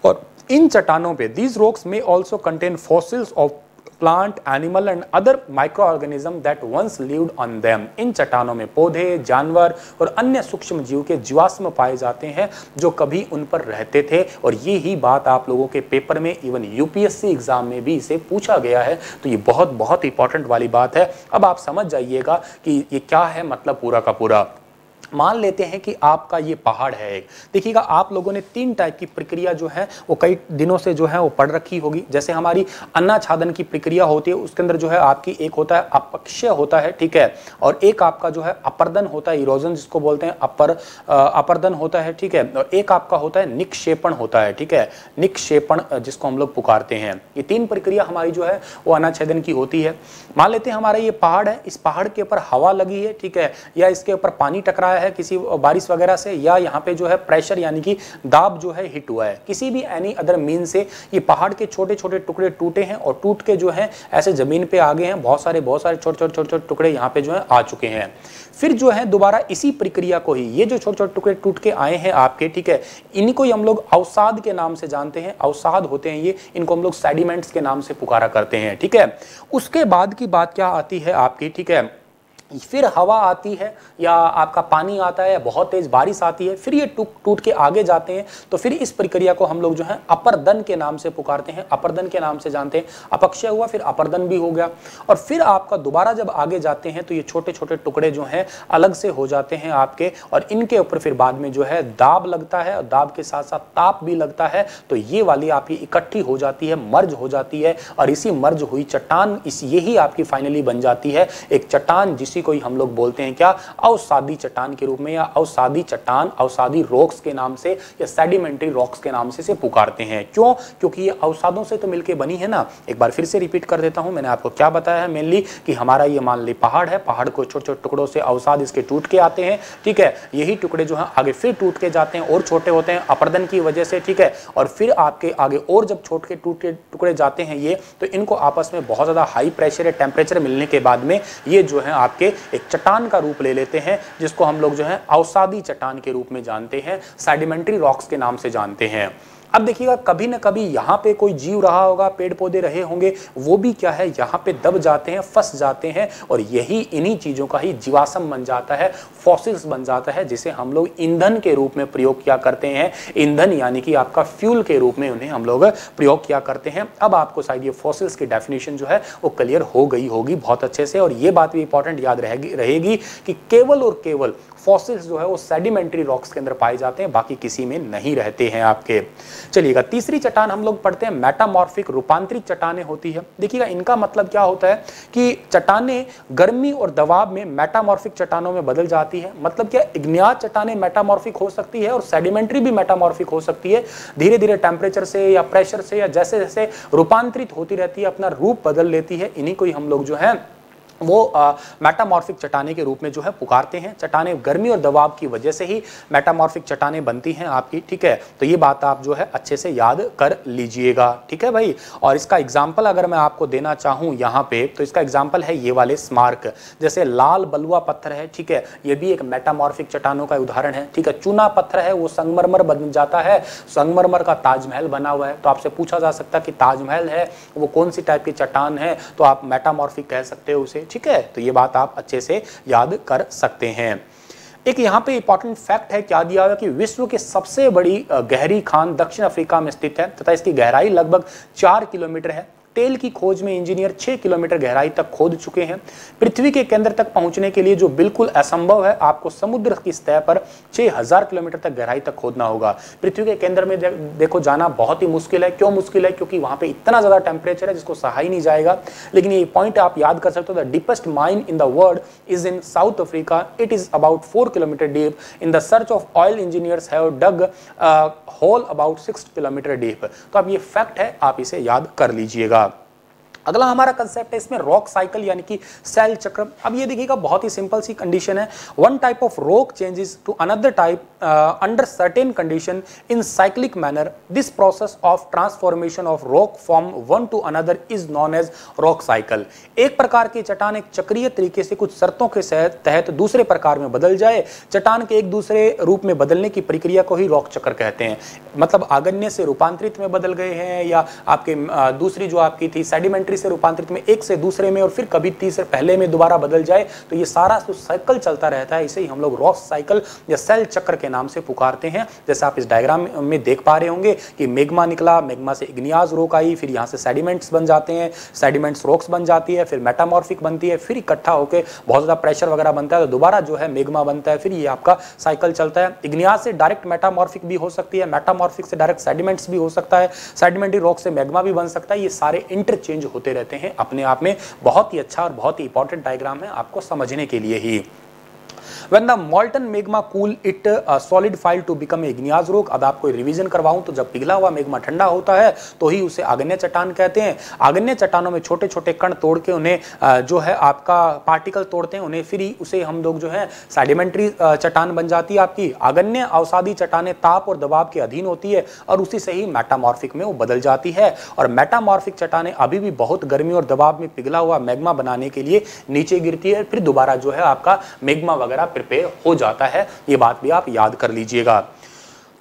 और इन चट्टानों पे these rocks may also contain fossils of plant, animal and other microorganism that once lived on them। इन चट्टानों में पौधे, जानवर और अन्य सूक्ष्म जीव के जीवाश्म पाए जाते हैं जो कभी उन पर रहते थे। और ये ही बात आप लोगों के पेपर में, इवन यूपीएससी एग्जाम में भी इसे पूछा गया है, तो ये बहुत बहुत इंपॉर्टेंट वाली बात है। अब आप समझ जाइएगा कि ये क्या है मतलब पूरा का पूरा। मान लेते हैं कि आपका ये पहाड़ है एक। देखिएगा, आप लोगों ने 3 टाइप की प्रक्रिया जो है वो कई दिनों से जो है वो पढ़ रखी होगी। जैसे हमारी अन्नाछादन की प्रक्रिया होती है, उसके अंदर जो है आपकी एक होता है अपक्षय होता है, ठीक है, और एक आपका जो है अपर्दन होता है, इरोजन जिसको बोलते हैं, अपर्दन होता है, ठीक है, और एक आपका होता है निक्षेपण होता है, ठीक है, निक्षेपण जिसको हम लोग पुकारते हैं। ये 3 प्रक्रिया हमारी जो है वो अन्नाछेदन की होती है। मान लेते हैं हमारा ये पहाड़ है, इस पहाड़ के ऊपर हवा लगी है, ठीक है, या इसके ऊपर पानी टकराया है किसी बारिश वगैरह से, या यहाँ पे जो है प्रेशर यानी कि दाब जो है हिट हुआ है, किसी भी एनी अदर मीन से ये पहाड़ के छोटे छोटे टुकड़े टूटे हैं और टूट के जो है ऐसे जमीन पे आ गए हैं। बहुत सारे छोटे छोटे टुकड़े यहाँ पे जो है आ चुके हैं। फिर जो है दोबारा इसी प्रक्रिया को ही, ये जो छोटे छोटे टुकड़े टूट के आए हैं आपके, ठीक है, इन्हीं को ही हम लोग अवसाद के नाम से जानते हैं। अवसाद होते हैं ये, इनको हम लोग सेडिमेंट्स के नाम से पुकारा करते हैं, ठीक है। उसके बाद की बात क्या आती है आपकी, ठीक है, फिर हवा आती है या आपका पानी आता है, बहुत तेज बारिश आती है, फिर ये टूट के आगे जाते हैं। तो फिर इस प्रक्रिया को हम लोग जो है अपर्दन के नाम से पुकारते हैं, अपर्दन के नाम से जानते हैं। अपक्षय हुआ, फिर अपर्दन भी हो गया, और फिर आपका दोबारा जब आगे जाते हैं तो ये छोटे छोटे टुकड़े जो हैं अलग से हो जाते हैं आपके, और इनके ऊपर फिर बाद में जो है दाब लगता है, और दाब के साथ साथ ताप भी लगता है। तो ये वाली आपकी इकट्ठी हो जाती है, मर्ज हो जाती है, और इसी मर्ज हुई चट्टान, यही आपकी फाइनली बन जाती है एक चट्टान, जिसी को हम लोग बोलते हैं क्या, अवसादी चट्टान के रूप में, या अवसादी चट्टान, अवसादी रॉक्स के नाम से, या सेडिमेंट्री रॉक्स के नाम से इसे पुकारते हैं। क्यों? क्योंकि ये अवसादों से तो मिलके बनी है ना। एक बार फिर से रिपीट कर देता हूं, मैंने आपको क्या बताया है मेनली, कि हमारा ये मान ली पहाड़ है, पहाड़ को छोटे छोटे टुकड़ों से अवसाद इसके टूट के आते हैं, ठीक है, यही टुकड़े जो है आगे फिर टूट के जाते हैं और छोटे होते हैं अपर्दन की वजह से, ठीक है, और फिर आपके आगे और जब छोटे के टूटे टुकड़े जाते हैं ये, तो इनको आपस में बहुत ज्यादा हाई प्रेशर या टेम्परेचर मिलने के बाद में ये जो है आपके एक चट्टान का रूप ले लेते हैं, जिसको हम लोग जो है अवसादी चट्टान के रूप में जानते हैं, सेडिमेंट्री रॉक्स के नाम से जानते हैं। अब देखिएगा, कभी ना कभी यहाँ पे कोई जीव रहा होगा, पेड़ पौधे रहे होंगे, वो भी क्या है यहाँ पे दब जाते हैं, फंस जाते हैं, और यही इन्हीं चीजों का ही जीवाश्म बन जाता है, फॉसिल्स बन जाता है, जिसे हम लोग ईंधन के रूप में प्रयोग किया करते हैं। ईंधन यानी कि आपका फ्यूल के रूप में उन्हें हम लोग प्रयोग किया करते हैं। अब आपको शायद ये फॉसिल्स की डेफिनेशन जो है वो क्लियर हो गई होगी बहुत अच्छे से, और ये बात भी इंपॉर्टेंट याद रहेगी कि केवल और केवल फॉसिल्स जो है वो सेडिमेंट्री रॉक्स के अंदर पाए जाते हैं, बाकी किसी में नहीं रहते हैं आपके। चलिएगा, तीसरी चट्टान हम लोग पढ़ते हैं, मेटामॉर्फिक, रूपांतरित चट्टानें होती है। देखिएगा, इनका मतलब क्या होता है कि चट्टानें गर्मी और दबाव में मेटामॉर्फिक चट्टानों में बदल जाती है। मतलब क्या, इग्नियात चट्टानें मेटामॉर्फिक हो सकती है और सेडिमेंट्री भी मेटामॉर्फिक हो सकती है। धीरे धीरे टेम्परेचर से या प्रेशर से या जैसे जैसे रूपांतरित होती रहती है, अपना रूप बदल लेती है। इन्हीं को ही हम लोग जो है वो मेटामॉर्फिक चट्टाने के रूप में जो है पुकारते हैं। चट्टानें गर्मी और दबाव की वजह से ही मेटामॉर्फिक चट्टानें बनती हैं आपकी, ठीक है। तो ये बात आप जो है अच्छे से याद कर लीजिएगा, ठीक है भाई। और इसका एग्जाम्पल अगर मैं आपको देना चाहूँ यहाँ पे, तो इसका एग्जाम्पल है ये वाले स्मारक। जैसे लाल बलुआ पत्थर है, ठीक है, ये भी एक मेटामॉर्फिक चट्टानों का उदाहरण है, ठीक है। चूना पत्थर है, वो संगमरमर बन जाता है, संगमरमर का ताजमहल बना हुआ है। तो आपसे पूछा जा सकता है कि ताजमहल है वो कौन सी टाइप की चट्टान है, तो आप मेटामॉर्फिक कह सकते हो उसे, ठीक है। तो ये बात आप अच्छे से याद कर सकते हैं। एक यहाँ पे इंपॉर्टेंट फैक्ट है, क्या दिया हुआ कि विश्व की सबसे बड़ी गहरी खान दक्षिण अफ्रीका में स्थित है तथा इसकी गहराई लगभग 4 किलोमीटर है। तेल की खोज में इंजीनियर 6 किलोमीटर गहराई तक खोद चुके हैं। पृथ्वी के केंद्र तक पहुंचने के लिए जो बिल्कुल असंभव है, आपको समुद्र की सतह पर 6000 किलोमीटर तक गहराई तक खोदना होगा। पृथ्वी के केंद्र में देखो जाना बहुत ही मुश्किल है। क्यों मुश्किल है? क्योंकि वहां पे इतना ज्यादा टेम्परेचर है जिसको सहा ही नहीं जाएगा। लेकिन ये पॉइंट आप याद कर सकते हो, the deepest mine in the world is in South Africa. It is about 4 kilometre deep. In the search of oil engineers have dug hole about 6 kilometre deep. तो अब ये फैक्ट है, आप इसे याद कर लीजिएगा। अगला हमारा कंसेप्ट है इसमें रॉक साइकिल यानी कि सेल चक्र। अब ये देखिएगा बहुत ही सिंपल सी कंडीशन है। One type of rock changes to another type under certain condition in cyclic manner. This process of transformation of rock from one to another is known as rock cycle. एक प्रकार की चट्टान एक चक्रीय तरीके से कुछ शर्तों के तहत दूसरे प्रकार में बदल जाए। चट्टान के एक दूसरे रूप में बदलने की प्रक्रिया को ही रॉक चक्र कहते हैं। मतलब आगन्य से रूपांतरित में बदल गए हैं, या आपके दूसरी जो आपकी थी सेडिमेंट्री ज्योमेट्री से रूपांतरित में एक से दूसरे में और फिर कभी तीसरे पहले में दोबारा बदल जाए, तो ये सारा जो साइकिल चलता रहता है इसे ही हम लोग रॉस साइकिल या सेल चक्र के नाम से पुकारते हैं। जैसे आप इस डायग्राम में देख पा रहे होंगे कि मैग्मा निकला, मैग्मा से इग्नियाज रॉक आई, फिर यहाँ से सेडिमेंट्स बन जाते हैं, सेडिमेंट्स रॉक्स बन जाती है, फिर मेटामॉर्फिक बनती है, फिर इकट्ठा होकर बहुत ज़्यादा प्रेशर वगैरह बनता है तो दोबारा जो है मैग्मा बनता है, फिर ये आपका साइकिल चलता है। इग्नियाज से डायरेक्ट मेटामॉर्फिक भी हो सकती है, मेटामॉर्फिक से डायरेक्ट सेडिमेंट्स भी हो सकता है, सेडिमेंट्री रॉक से मैग्मा भी बन सकता है। ये सारे इंटरचेंज होते रहते हैं अपने आप में। बहुत ही अच्छा और बहुत ही इंपॉर्टेंट डायग्राम है आपको समझने के लिए ही। When the molten magma cool, it solidified to become igneous rock। अब आपको रिवीजन करवाऊं तो जब पिघला हुआ मैग्मा ठंडा होता है तो ही उसे आग्नेय चट्टान कहते हैं। आग्नेय चट्टानों में छोटे छोटे कण तोड़ के उन्हें जो है आपका पार्टिकल तोड़ते हैं उन्हें, फिर उसे हम लोग जो है सेडिमेंट्री चट्टान बन जाती है आपकी। आग्नेय अवसादी चट्टानें ताप और दबाव के अधीन होती है और उसी से ही मेटामॉर्फिक में वो बदल जाती है। और मेटामॉर्फिक चट्टानें अभी भी बहुत गर्मी और दबाव में पिघला हुआ मैग्मा बनाने के लिए नीचे गिरती है, फिर दोबारा जो है आपका मैग्मा वगैरह प्रिपेयर हो जाता है। ये बात भी आप याद कर लीजिएगा।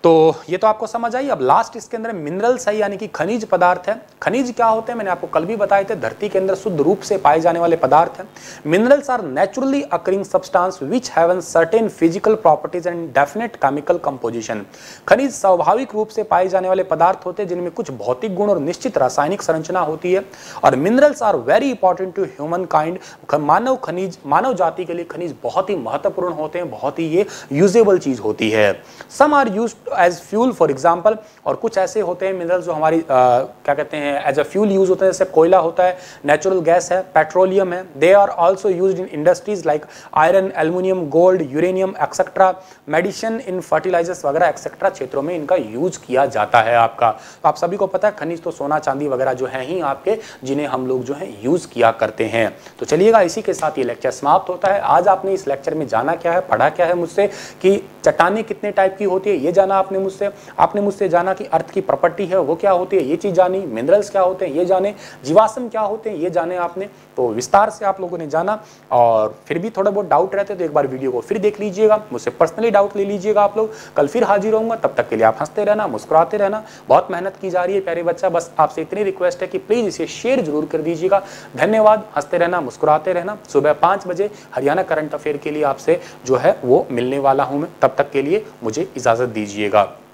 तो ये तो आपको समझ आई। अब लास्ट इसके अंदर मिनरल्स है यानी कि खनिज पदार्थ है। खनिज क्या होते हैं मैंने आपको कल भी बताए थे, धरती के अंदर शुद्ध रूप से पाए जाने वाले पदार्थ हैं। Minerals are naturally occurring substance which have certain physical properties and definite chemical composition. खनिज स्वाभाविक रूप से पाए जाने वाले पदार्थ होते हैं जिनमें कुछ भौतिक गुण और निश्चित रासायनिक संरचना होती है। और minerals are very important to humankind. मानव जाति के लिए खनिज बहुत ही महत्वपूर्ण होते हैं, बहुत ही ये यूजेबल चीज होती है। Some are used as fuel for example, और कुछ ऐसे होते हैं मिनरल्स जो हमारी क्या कहते हैं एज अ फ्यूल यूज होते हैं, जैसे कोयला होता है, नेचुरल गैस है, पेट्रोलियम है। They are also used in industries like iron, aluminium, gold, uranium etcetera, medicine, in fertilisers वगैरह एक्सेट्रा क्षेत्रों में इनका यूज किया जाता है आपका। तो आप सभी को पता है खनिज तो सोना चांदी वगैरह जो है ही आपके, जिन्हें हम लोग जो है यूज किया करते हैं। तो चलिएगा इसी के साथ ये लेक्चर समाप्त होता है। आज आपने इस लेक्चर में जाना क्या है, पढ़ा क्या है मुझसे कि चट्टानें कितने टाइप की होती है ये जाना आपने मुझसे जाना कि अर्थ की प्रॉपर्टी है वो क्या होती है ये चीज जानी, मिनरल्स क्या होते हैं ये जाने, जीवाश्म क्या होते हैं ये जाने आपने। तो विस्तार से आप लोगों ने जाना, और फिर भी थोड़ा बहुत डाउट रहते तो एक बार वीडियो को फिर देख लीजिएगा, मुझसे पर्सनली डाउट ले लीजिएगा आप लोग। कल फिर हाजिर होऊंगा, तब तक के लिए आप हंसते रहना, मुस्कुराते रहना। बहुत मेहनत की जा रही है प्यारे बच्चा, बस आपसे इतनी रिक्वेस्ट है कि प्लीज इसे शेयर जरूर कर दीजिएगा। धन्यवाद। हंसते रहना, मुस्कुराते रहना। सुबह 5 बजे हरियाणा करंट अफेयर के लिए आपसे जो है वो मिलने वाला हूं मैं। तब तक के लिए मुझे इजाजत दीजिएगा।